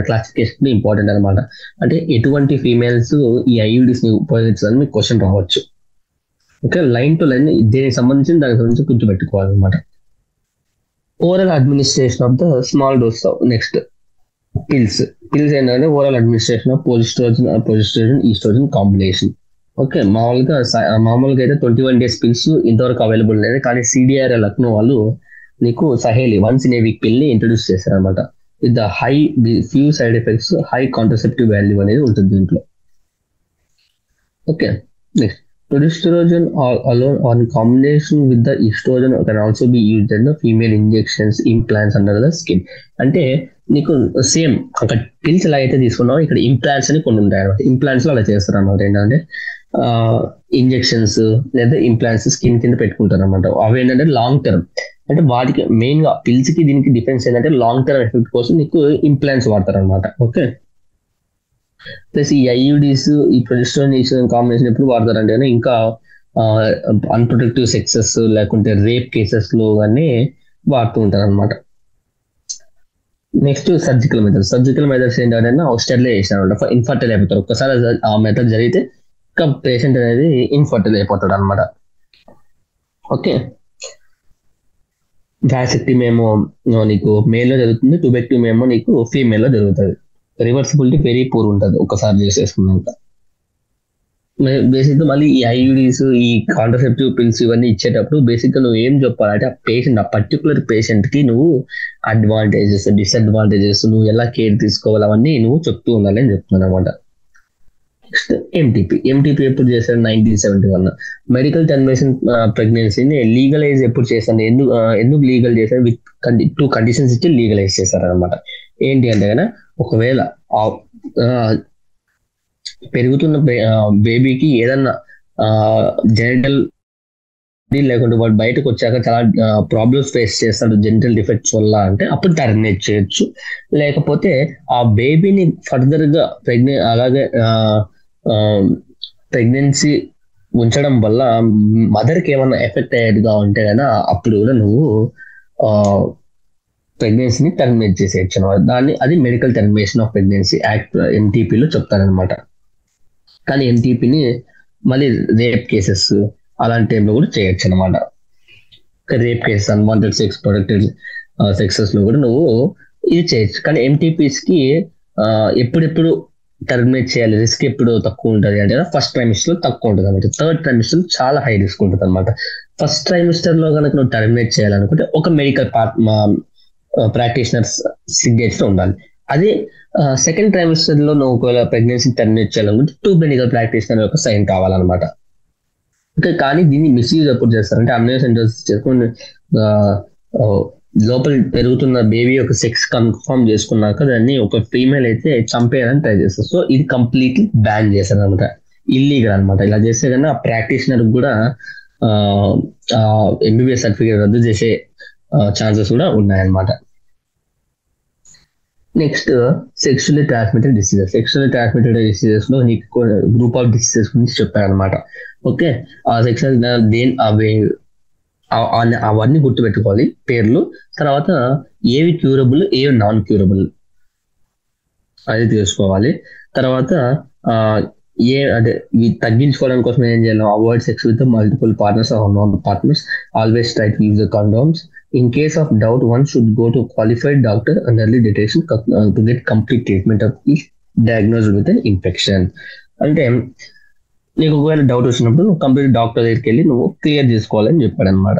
క్లాసిఫికేషన్ ఇంపార్టెంట్ అనమాట. అంటే ఎటువంటి ఫీమేల్స్ ఈ ఐయుడిస్ ని ఉపయోగించాలని మీకు క్వశ్చన్ రావచ్చు. ఓకే, లైన్ టు లైన్ దీనికి సంబంధించి దానికి గురించి గుర్తుపెట్టుకోవాలన్నమాట. Oral administration of the small dose. Next pills ఏంటంటే oral administration of progesterone oestrogen combination. Okay, మామూలుగా అయితే 21 days పిల్స్ ఇంతవరకు అవైలబుల్ లేదు, కానీ CDRL లక్నో వాళ్ళు నీకు Saheli once in a week పిల్ ని ఇంట్రొడ్యూస్ చేశారనమాట. With the high few side effects, high contraceptive value అనేది ఉంటుంది దీంట్లో. Okay, next progesterone alone or in combination with the estrogen can also be used in the female injections, implants under the skin. అంటే నీకు సేమ్ అక్కడ పిల్స్ ఎలా అయితే తీసుకున్నావు ఇక్కడ ఇంప్లాంట్స్ అని కొన్ని ఉంటాయి అనమాట. ఇంప్లాంట్స్ లో అలా చేస్తారు అనమాట. ఏంటంటే ఇంజెక్షన్స్ లేదా ఇంప్లాంట్స్ స్కిన్ కింద పెట్టుకుంటారు అనమాట. అవి ఏంటంటే లాంగ్ టర్మ్, అంటే వాటికి మెయిన్ గా పిల్స్ కి దీనికి డిఫరెన్స్ ఏంటంటే లాంగ్ టర్మ్ ఎఫెక్ట్ కోసం నీకు ఇంప్లాంట్స్ వాడతారు అనమాట. ఓకే, ప్లస్ ఈ ఐయుడిస్, ఈ ప్రొజెస్టెరాన్ కాంబినేషన్ ఎప్పుడు వాడతారంటే ఇంకా అన్ప్రొటెక్టివ్ సెక్సెస్ లేకుంటే రేప్ కేసెస్ లో కానీ వాడుతూ ఉంటారు అనమాట. నెక్స్ట్ సర్జికల్ మెథడ్స్ ఏంటంటే స్టెరిలైజేషన్ అనమాట. ఇన్ఫర్టైల్ అయిపోతారు ఒక్కసారి ఆ మెథడ్ జరిగితే ఇంకా పేషెంట్ అనేది ఇన్ఫర్టైల్ అయిపోతాడు అనమాట. ఓకే, వ్యాసెక్టిమ్ ఏమో నీకు మేల్ లో జరుగుతుంది, ట్యూబెక్టిమ్ ఏమో నీకు ఫీమేల్ లో జరుగుతుంది. రివర్సిబిలిటీ వెరీ పూర్ ఉంటుంది ఒకసారి చేసేసుకున్నాక. బేసిక్ గా మళ్ళీ ఈ ఐయుడిస్, ఈ కాంట్రసెప్టివ్ పిల్స్ ఇవన్నీ ఇచ్చేటప్పుడు బేసిక్ గా నువ్వు ఏం చెప్పాలంటే ఆ పర్టికులర్ పేషెంట్ కి నువ్వు అడ్వాంటేజెస్, డిసడ్వాంటేజెస్, నువ్వు ఎలా కేర్ తీసుకోవాలి అవన్నీ నువ్వు చెప్తూ ఉండాలి అని చెప్తున్నాను అనమాట. నెక్స్ట్ ఎంటీపీ ఎప్పుడు చేశారు? 1971. మెడికల్ టర్మినేషన్ ప్రెగ్నెన్సీని లీగలైజ్ ఎప్పుడు చేశారు? ఎందుకు లీగల్ చేశారు? విత్ 2 కండిషన్స్ ఇచ్చి లీగలైజ్ చేశారు అనమాట. ఏంటి అంటే కనుక ఒకవేళ పెరుగుతున్న బేబీకి ఏదన్నా జెనిటల్ లేకుంటే వాడు బయటకు వచ్చాక చాలా ప్రాబ్లమ్స్ ఫేస్ చేస్తాడు జెనిటల్ డిఫెక్ట్స్ వల్ల అంటే అప్పుడు టర్మినేట్ చేయొచ్చు. లేకపోతే ఆ బేబీని ఫర్దర్ గా అలాగే ప్రెగ్నెన్సీ ఉంచడం వల్ల మదర్కి ఏమన్నా ఎఫెక్ట్ అయ్యేట్టుగా ఉంటే కనుక అప్పుడు కూడా నువ్వు ప్రెగ్నెన్సీని టర్మినేట్ చేసేయచ్చు అనమాట. అది medical termination of pregnancy act ఎంటీపీలో చెప్తారనమాట. కానీ ఎంటీపీని మళ్ళీ రేప్ కేసెస్ అలాంటి టైంలో కూడా చేయొచ్చు అనమాట. Rape cases, unwanted sex, protected sexes లో కూడా నువ్వు ఇది చేయొచ్చు. కానీ ఎంటీపీస్ కి ఎప్పుడెప్పుడు టర్మినేట్ చేయాలి, రిస్క్ ఎప్పుడు తక్కువ ఉంటుంది అంటే ఫస్ట్ ట్రైమిస్టర్ లో తక్కువ ఉంటుంది అనమాట. థర్డ్ ట్రైమిస్టర్ చాలా హై రిస్క్ ఉంటుంది అనమాట. ఫస్ట్ ట్రైమిస్టర్ లో కనుక నువ్వు టర్మినేట్ చేయాలనుకుంటే ఒక మెడికల్ ప్రాక్టీషనర్స్ సిగ్నేచర్ ఉండాలి. అదే సెకండ్ ట్రైమిస్టర్ లో నువ్వు ఒకవేళ ప్రెగ్నెన్సీ టర్మినేట్ చేయాలనుకుంటే 2 మెడికల్ ప్రాక్టీషనర్ యొక్క సైన్ కావాలన్నమాట. కానీ దీన్ని మిస్యూజ్ ఎప్పుడు చేస్తారంటే అమ్నియోసెంటోసిస్ చేసుకుని లోపల పెరుగుతున్న బేబీ యొక్క సెక్స్ కన్ఫర్మ్ చేసుకున్నాక దాన్ని ఒక ఫీమేల్ అయితే చంపేయాలని ట్రై చేస్తారు. సో ఇది కంప్లీట్లీ బ్యాన్ చేశారు అనమాట, ఇల్లీగల్ అనమాట. ఇలా చేస్తే కన్నా ఆ ప్రాక్టీషనర్ కూడా MBBS సర్టిఫికేట్ రద్దు చేసే ఛాన్సెస్ కూడా ఉన్నాయన్నమాట. నెక్స్ట్ సెక్షువల్లీ ట్రాన్స్మిటెడ్ డిసీజెస్ లో నీకు గ్రూప్ ఆఫ్ డిసీజెస్ గురించి చెప్పారనమాట. ఓకే, ఆ సెక్షువల్ అవన్నీ గుర్తుపెట్టుకోవాలి పేర్లు. తర్వాత ఏవి క్యూరబుల్, ఏవి నాన్ క్యూరబుల్. అది తీసుకోవాలి. తర్వాత ఆ, అంటే ఇవి తగ్గించుకోవడం కోసం ఏం చేయాలి? Avoid sex with multiple partners or non partners, always try to use the condoms. In case of doubt one should go to qualified doctor and early detection to get complete treatment of ఈ డయాగ్నోజ్ విత్ అన్ ఇన్ఫెక్షన్. అంటే నీకు ఒకవేళ డౌట్ వచ్చినప్పుడు నువ్వు కంప్లీట్ డాక్టర్ దగ్గరికి వెళ్ళి నువ్వు క్లియర్ చేసుకోవాలని చెప్పాడు అనమాట.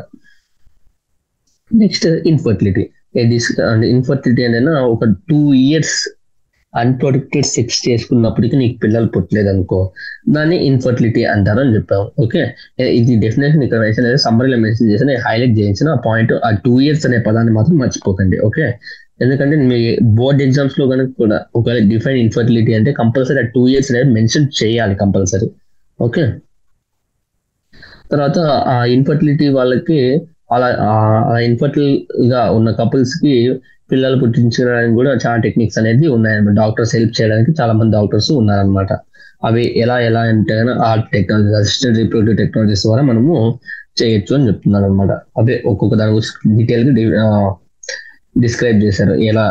Next infertility. ఇన్ఫర్టిలిటీ అంటే ఒక 2 years అన్ప్రొటెక్టెడ్ సెక్స్ చేసుకున్నప్పటికీ నీకు పిల్లలు పుట్టలేదు అనుకో, దాన్ని ఇన్ఫర్టిలిటీ అంటారు అని చెప్పాము. ఓకే, ఇది డెఫినేషన్ ఇక్కడ మెన్షన్ అయితే సమ్మరీలో మెన్షన్ చేసి నేను హైలైట్ చేయించిన ఆ పాయింట్, ఆ 2 years అనే పదాన్ని మాత్రం మర్చిపోకండి. ఓకే, ఎందుకంటే మీ బోర్డ్ ఎగ్జామ్స్ లో కనుక కూడా ఒకవేళ డిఫైన్ ఇన్ఫర్టిలిటీ అంటే కంపల్సరీ ఆ 2 years అనేది మెన్షన్ చేయాలి కంపల్సరీ. ఓకే, తర్వాత ఆ ఇన్ఫర్టిలిటీ వాళ్ళకి అలా ఇన్ఫర్టిల్ గా ఉన్న కపుల్స్ కి పిల్లలు పుట్టించడానికి కూడా చాలా టెక్నిక్స్ అనేది ఉన్నాయన్నమాట. డాక్టర్స్ హెల్ప్ చేయడానికి చాలా మంది డాక్టర్స్ ఉన్నారనమాట. అవి ఎలా అంటే art technology, assistant reproductive technologies ద్వారా మనము చేయొచ్చు అని చెప్తున్నారు అనమాట. అదే ఒక్కొక్క దాని గురించి డీటెయిల్ గా డిస్క్రైబ్ చేశారు ఎలా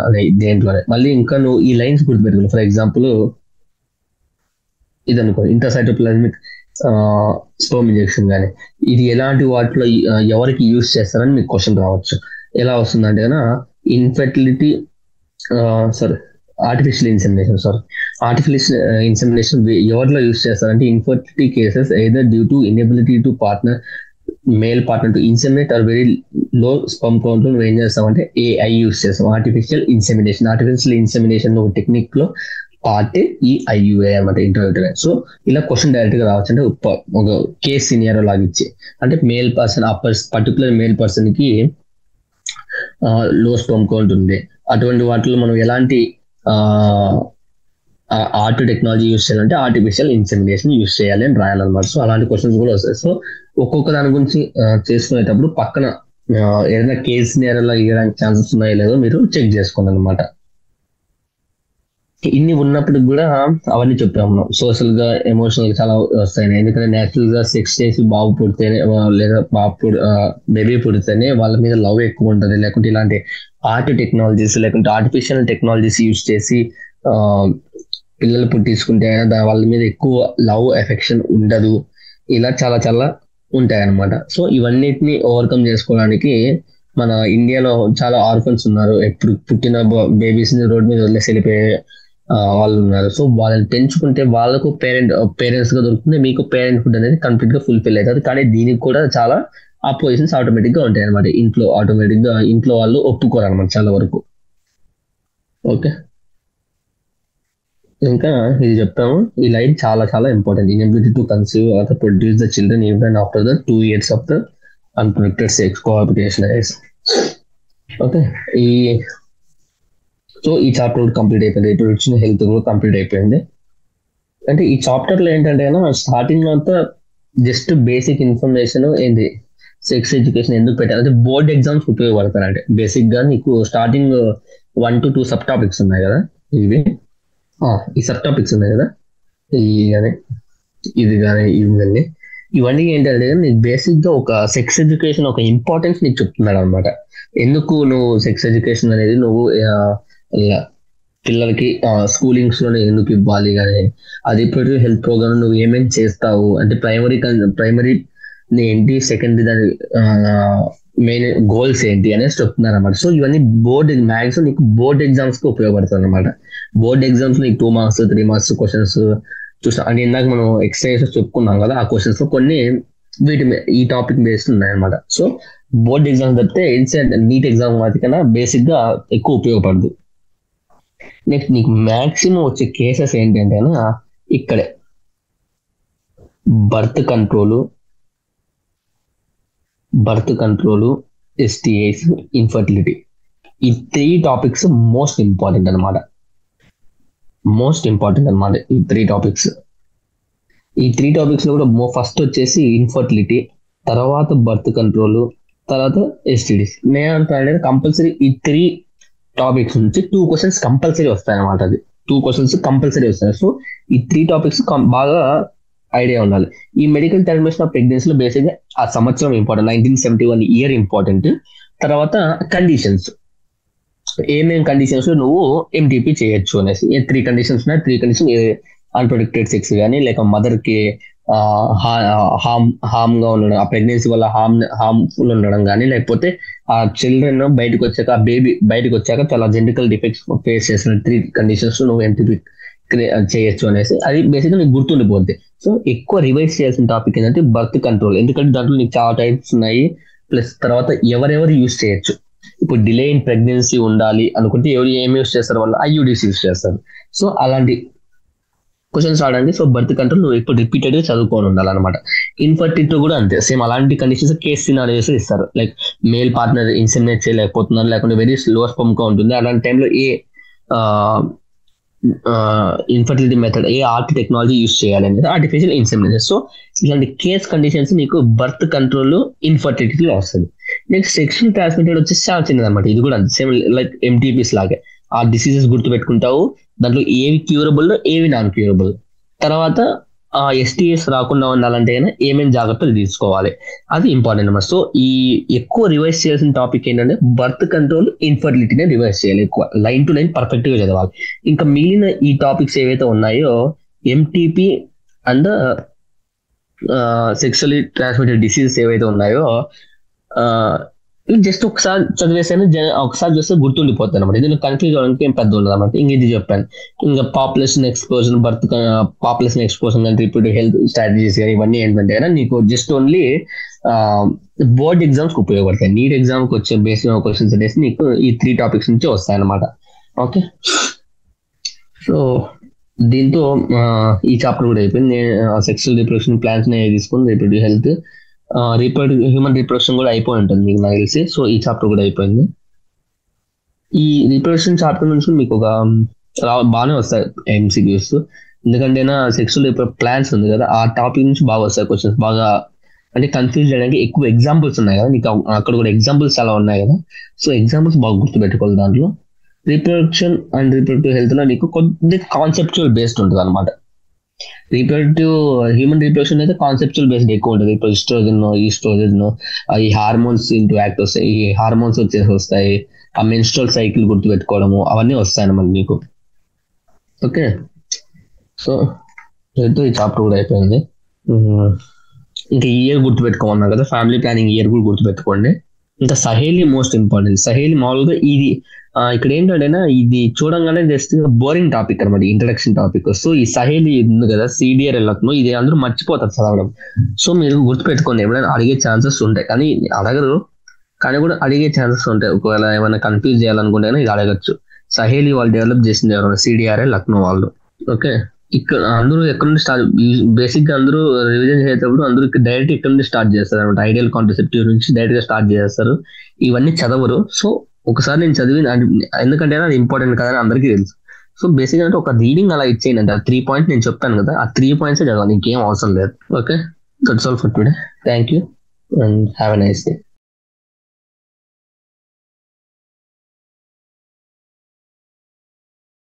దేంట్లోనే. మళ్ళీ ఇంకా నువ్వు ఈ లైన్స్ గుర్తుపెట్టుకోవాలి. ఫర్ ఎగ్జాంపుల్ ఇది అనుకో, ఇంట్రాసైటోప్లాస్మిక్ స్పర్మ్ ఇంజెక్షన్ కానీ ఇది ఎలాంటి వాటిలో ఎవరికి యూజ్ చేస్తారని మీకు క్వశ్చన్ రావచ్చు. ఎలా వస్తుందంటే కన్నా ఇన్ఫెర్టిలిటీ ఆర్టిఫిషియల్ ఇన్సెమినేషన్ ఎవరిలో యూజ్ చేస్తారంటే infertility cases either due to inability to male partner to inseminate or very low sperm count నువ్వు ఏం చేస్తామంటే AI యూజ్ చేస్తాం. ఆర్టిఫిషియల్ ఇన్సెమినేషన్ టెక్నిక్ లో పార్ట్ ఈ IUI అనమాట, ఇంటర్వ్యూ. సో ఇలా క్వశ్చన్ డైరెక్ట్ గా రావచ్చు. అంటే ఒక కేస్ సినియర్ లాగా ఇచ్చి, అంటే male person particular male person కి లో స్పర్మ్ కౌంట్ ఉంది, అటువంటి వాటిలో మనం ఎలాంటి ఆర్ట్ టెక్నాలజీ యూస్ చేయాలంటే ఆర్టిఫిషియల్ ఇన్సెమినేషన్ యూస్ చేయాలి అని రాయాలన్నమాట. సో అలాంటి క్వశ్చన్స్ కూడా వస్తాయి. సో ఒక్కొక్క దాని గురించి చేసుకునేటప్పుడు పక్కన ఏదైనా కేస్ సినియర్ లా ఇవ్వడానికి ఛాన్సెస్ ఉన్నాయో లేదో మీరు చెక్ చేసుకోండి అనమాట. ఇన్ని ఉన్నప్పటికి కూడా అవన్నీ చెప్పాము, సోషల్ గా ఎమోషనల్ గా చాలా వస్తాయి. ఎందుకంటే నేచురల్ గా సెక్స్ చేసి బాబు పుడితేనే లేదా బేబీ పుడితేనే వాళ్ళ మీద లవ్ ఎక్కువ ఉంటుంది. లేకుంటే ఇలాంటి ఆర్ట్ టెక్నాలజీస్ లేకుంటే ఆర్టిఫిషియల్ టెక్నాలజీస్ యూజ్ చేసి పిల్లలు పుట్టించుకుంటే వాళ్ళ మీద ఎక్కువ లవ్ ఎఫెక్షన్ ఉండదు. ఇలా చాలా చాలా ఉంటాయి అన్నమాట. సో ఇవన్నిటిని ఓవర్కమ్ చేసుకోవడానికి మన ఇండియాలో చాలా ఆర్ఫన్స్ ఉన్నారు. ఎప్పుడు పుట్టిన బేబీస్ ని రోడ్ మీద వదిలేసి వెళ్ళిపోయే వాళ్ళు ఉన్నారు. సో వాళ్ళని పెంచుకుంటే వాళ్ళకు పేరెంట్స్ గా దొరుకుతుంది, మీకు పేరెంట్ హుడ్ అనేది కంప్లీట్ గా ఫుల్ఫిల్ అవుతుంది. కానీ దీనికి కూడా చాలా అపోజిషన్స్ ఆటోమేటిక్ గా ఉంటాయి అనమాట. ఆటోమేటిక్ గా ఇంట్లో వాళ్ళు ఒప్పుకోరు అనమాట చాలా వరకు. ఓకే, ఇంకా ఇది చెప్తాము. ఈ లైన్ చాలా చాలా important. Inability to conceive or produce the children even after the 2 years of the unprotected sex cooperation. Okay, so ఈ చాప్టర్ కంప్లీట్ అయిపోయింది. రిప్రొడక్షన్ హెల్త్ కూడా కంప్లీట్ అయిపోయింది. అంటే ఈ చాప్టర్ లో ఏంటంటే స్టార్టింగ్ అంతా జస్ట్ బేసిక్ ఇన్ఫర్మేషన్ ఏంటి సెక్స్ ఎడ్యుకేషన్ ఎందుకు పెట్టారు అంటే బోర్డ్ ఎగ్జామ్స్ ఉపయోగపడతారు. అంటే బేసిక్ గా నీకు స్టార్టింగ్ 1 to 2 సబ్ టాపిక్స్ ఉన్నాయి కదా, ఈ సబ్ టాపిక్స్ ఉన్నాయి కదా, ఇది కానీ ఇవన్నీ ఏంటంటే నీకు బేసిక్ గా ఒక సెక్స్ ఎడ్యుకేషన్ ఒక ఇంపార్టెన్స్ నీకు చెప్తున్నాడు అనమాట. ఎందుకు నువ్వు సెక్స్ ఎడ్యుకేషన్ అనేది నువ్వు పిల్లలకి స్కూలింగ్స్ లోనే ఎందుకు ఇవ్వాలి కానీ, అది రిప్రొడక్టివ్ హెల్త్ ప్రోగ్రామ్ నువ్వు ఏమేమి చేస్తావు అంటే ప్రైమరీ ఏంటి, సెకండరీ దాని మెయిన్ గోల్స్ ఏంటి అనేసి చెప్తున్నారు అనమాట. సో ఇవన్నీ మ్యాక్సిమం నీకు బోర్డ్ ఎగ్జామ్స్ కి ఉపయోగపడుతుంది అనమాట. బోర్డ్ ఎగ్జామ్స్ నీకు 2 marks 3 marks క్వశ్చన్స్ చూసా అంటే ఇందాక మనం ఎక్సర్సైజెస్ చెప్పుకున్నాం కదా, ఆ క్వశ్చన్స్ లో కొన్ని ఈ టాపిక్ బేస్డ్ ఉన్నాయన్నమాట. సో బోర్డ్ ఎగ్జామ్స్ తప్పితే నీట్ ఎగ్జామ్ వాటికన్నా బేసిక్ గా ఎక్కువ ఉపయోగపడదు. నెక్స్ట్ నీకు మ్యాక్సిమం వచ్చే కేసెస్ ఏంటంటే ఇక్కడే బర్త్ కంట్రోలు, STIs, ఇన్ఫర్టిలిటీ, ఈ 3 topics మోస్ట్ ఇంపార్టెంట్ అనమాట. ఈ 3 topics. ఈ 3 topics లో కూడా ఫస్ట్ వచ్చేసి ఇన్ఫర్టిలిటీ, తర్వాత బర్త్ కంట్రోల్, తర్వాత STDs. నేను కంపల్సరీ ఈ 3 topics నుంచి 2 questions కంపల్సరీ వస్తాయి అనమాట. అది 2 questions కంపల్సరీ వస్తాయి. సో ఈ 3 topics బాగా ఐడియా ఉండాలి. ఈ మెడికల్ టర్మినేషన్ ఆఫ్ ప్రెగ్నెన్సీ లో బేసిక్ గా ఆ సంవత్సరం ఇంపార్టెంట్, 1971 ఇయర్ ఇంపార్టెంట్. తర్వాత కండిషన్స్ ఏమేం కండిషన్స్ నువ్వు ఎంటీపీ చేయొచ్చు అనేసి. 3 కండిషన్స్ ఉన్నాయి. 3 కండిషన్ అన్ప్రొటెక్టెడ్ సెక్స్ కానీ, లేక మదర్ కి హార్మ్ గా ఉండడం, ఆ ప్రెగ్నెన్సీ వల్ల హార్మ్ఫుల్ ఉండడం కానీ, లేకపోతే ఆ చిల్డ్రన్ బయటకు వచ్చాక, ఆ బేబీ బయటకు వచ్చాక చాలా జెనెటికల్ డిఫెక్ట్స్ ఫేస్ చేసిన 3 కండిషన్స్ నువ్వు ఎంటీపీ చేయొచ్చు అనేసి. అది బేసిక్గా నీకు గుర్తుండిపోద్ది. సో ఎక్కువ రివైజ్ చేయాల్సిన టాపిక్ ఏంటంటే బర్త్ కంట్రోల్. ఎందుకంటే దాంట్లో నీకు చాలా టైప్స్ ఉన్నాయి. ప్లస్ తర్వాత ఎవరెవరు యూజ్ చేయొచ్చు. ఇప్పుడు డిలే ఇన్ ప్రెగ్నెన్సీ ఉండాలి అనుకుంటే ఎవరు ఏం యూస్ చేస్తారు, వాళ్ళు ఐయుడిస్ యూస్ చేస్తారు. సో అలాంటి క్వశ్చన్స్ రావడానికి సో బర్త్ కంట్రోల్ నువ్వు ఇప్పుడు రిపీటెడ్ గా చదువుకొని ఉండాలన్నమాట. ఇన్ఫర్టిలిటీ కూడా అంతే, సేమ్ అలాంటి కండిషన్స్ కేస్ సినారియోస్ ఇస్తారు. లైక్ మేల్ పార్ట్నర్ ఇన్సెమినేట్ చేయలేకపోతున్నారు, లేకుంటే వెరీ స్లో స్పమ్ గా ఉంటుంది. అలాంటి టైంలో ఏ ఇన్ఫర్టిలిటీ మెథడ్, ఏ ఆర్ట్ టెక్నాలజీ యూస్ చేయాలి అనేది ఆర్టిఫిషియల్ ఇన్సెమినేషన్. సో ఇలాంటి కేస్ కండిషన్స్ నీకు బర్త్ కంట్రోల్ ఇన్ఫర్టిలిటీలో వస్తుంది. నెక్స్ట్ సెక్షువల్ ట్రాన్స్మిటెడ్ వచ్చేసి చాలా చిన్నది అనమాట. ఇది కూడా సేమ్ లైక్ ఎంటీపీస్ లాగే ఆ డిసీజెస్ గుర్తు పెట్టుకుంటావు. దాంట్లో ఏవి క్యూరబుల్, ఏవి నాన్ క్యూరబుల్. తర్వాత ఆ ఎస్టీఎస్ రాకుండా ఉండాలంటే ఏమేమి జాగ్రత్తలు తీసుకోవాలి, అది ఇంపార్టెంట్ అన్నమాట. సో ఈ ఎక్కువ రివైజ్ చేయాల్సిన టాపిక్ ఏంటంటే బర్త్ కంట్రోల్, ఇన్ఫర్టిలిటీనే రివైజ్ చేయాలి. ఎక్కువ లైన్ టు లైన్ పర్ఫెక్ట్ గా చదవాలి. ఇంకా మిగిలిన ఈ టాపిక్స్ ఏవైతే ఉన్నాయో MTP and sexually transmitted diseases ఏవైతే ఉన్నాయో జస్ట్ ఒకసారి చదివేసాను, ఒకసారి చూస్తే గుర్తుండిపోతాను అనమాట. ఇది కన్ఫ్యూజ్ అవడానికి ఏం పెద్ద ఉండదు అనమాట. ఇంక ఇది చెప్పాను. ఇంకా population explosion, birth population explosion కానీ, రిప్రొడక్టివ్ హెల్త్ స్ట్రాటజీస్ కానీ, ఇవన్నీ ఏంటంటే నీకు జస్ట్ ఓన్లీ బోర్డ్ ఎగ్జామ్స్ కి ఉపయోగపడతాయి. నీట్ ఎగ్జామ్ కి వచ్చే బేసిక్ క్వశ్చన్స్ అనేసి నీకు ఈ 3 టాపిక్స్ నుంచి వస్తాయి అనమాట. ఓకే, సో దీంతో ఈ చాప్టర్ కూడా అయిపోయింది. నేను సెక్సువల్ రిప్రొడక్షన్ ప్లాన్స్ తీసుకుని రిప్రొడక్టివ్ హెల్త్, హ్యూమన్ రిప్రొడక్షన్ కూడా అయిపోయి ఉంటుంది మీకు నాకు తెలిసి. సో ఈ చాప్టర్ కూడా అయిపోయింది. ఈ రిప్రొడక్షన్ చాప్టర్ నుంచి మీకు ఒక బాగానే వస్తాయి ఎంసీక్యూస్. ఎందుకంటే సెక్సువల్ ప్లాన్స్ ఉంది కదా, ఆ టాపిక్ నుంచి బాగా వస్తాయి క్వశ్చన్స్. బాగా అంటే కన్ఫ్యూజ్ చేయడానికి ఎక్కువ ఎగ్జాంపుల్స్ ఉన్నాయి కదా నీకు, అక్కడ కూడా ఎగ్జాంపుల్స్ చాలా ఉన్నాయి కదా. సో ఎగ్జాంపుల్స్ బాగా గుర్తుపెట్టుకోవాలి. దాంట్లో రిప్రొడక్షన్ అండ్ రిప్రొడక్టివ్ హెల్త్ లో నీకు కొద్ది కాన్సెప్చువల్ బేస్డ్ ఉంటుంది అనమాట. హ్యూమన్ రిప్రొడక్షన్ అయితే కాన్సెప్చువల్ బేస్డ్ ఎక్కువ ఉంటుంది. ఇప్పుడు ఈస్ట్రోజన్ ఈ హార్మోన్స్ యాక్ట్ వస్తాయి. ఈ హార్మోన్స్ వచ్చేసి వస్తాయి. ఆ మెన్స్ట్రల్ సైకిల్ గుర్తు పెట్టుకోవడము అవన్నీ వస్తాయి అన్నమాట మీకు. ఓకే, సో ఈ చాప్టర్ కూడా అయిపోయింది. ఇంకా ఇయర్ గుర్తు పెట్టుకోమన్నా కదా, ఫ్యామిలీ ప్లానింగ్ ఇయర్ కూడా గుర్తు పెట్టుకోండి. ఇంకా సహేలి మోస్ట్ ఇంపార్టెంట్. సహేలి మామూలుగా ఇది ఇక్కడ ఏంటంటే ఇది చూడంగానే జస్ట్ బోరింగ్ టాపిక్ అనమాట, ఇంట్రడక్షన్ టాపిక్. సో ఈ సహేలి ఉంది కదా, సిడిఆర్ లక్నో, ఇది అందరూ మర్చిపోతారు చదవడం. సో మీరు గుర్తుపెట్టుకోండి, ఎప్పుడైనా అడిగే ఛాన్సెస్ ఉంటాయి, కానీ అడగరు, కానీ కూడా అడిగే ఛాన్సెస్ ఉంటాయి. ఒకవేళ ఏమైనా కన్ఫ్యూజ్ చేయాలనుకుంటే ఇది అడగచ్చు. సహేలి వాళ్ళు డెవలప్ చేసింది ఎవరైనా, సిడిఆర్ఏ లక్నో వాళ్ళు. ఓకే, ఇక్కడ అందరూ ఎక్కడ నుండి స్టార్ట్, బేసిక్ గా అందరూ రివిజన్ చేసేటప్పుడు అందరూ డైరెక్ట్ ఇక్కడ నుండి స్టార్ట్ చేస్తారు అనమాట. ఐడియల్ కాంట్రసెప్టివ్ నుంచి డైరెక్ట్ గా స్టార్ట్ చేస్తారు. ఇవన్నీ చదవరు. సో ఒకసారి నేను చదివి, ఎందుకంటే అది ఇంపార్టెంట్ కదా అని అందరికీ తెలుసు. సో బేసిక్ అంటే ఒక రీడింగ్ అలా ఇచ్చేయండి. ఆ 3 పాయింట్స్ నేను చెప్పాను కదా, ఆ 3 పాయింట్స్ చదవాలి, ఇంకేం అవసరం లేదు. Okay, that's all for today. Thank you and have a nice day.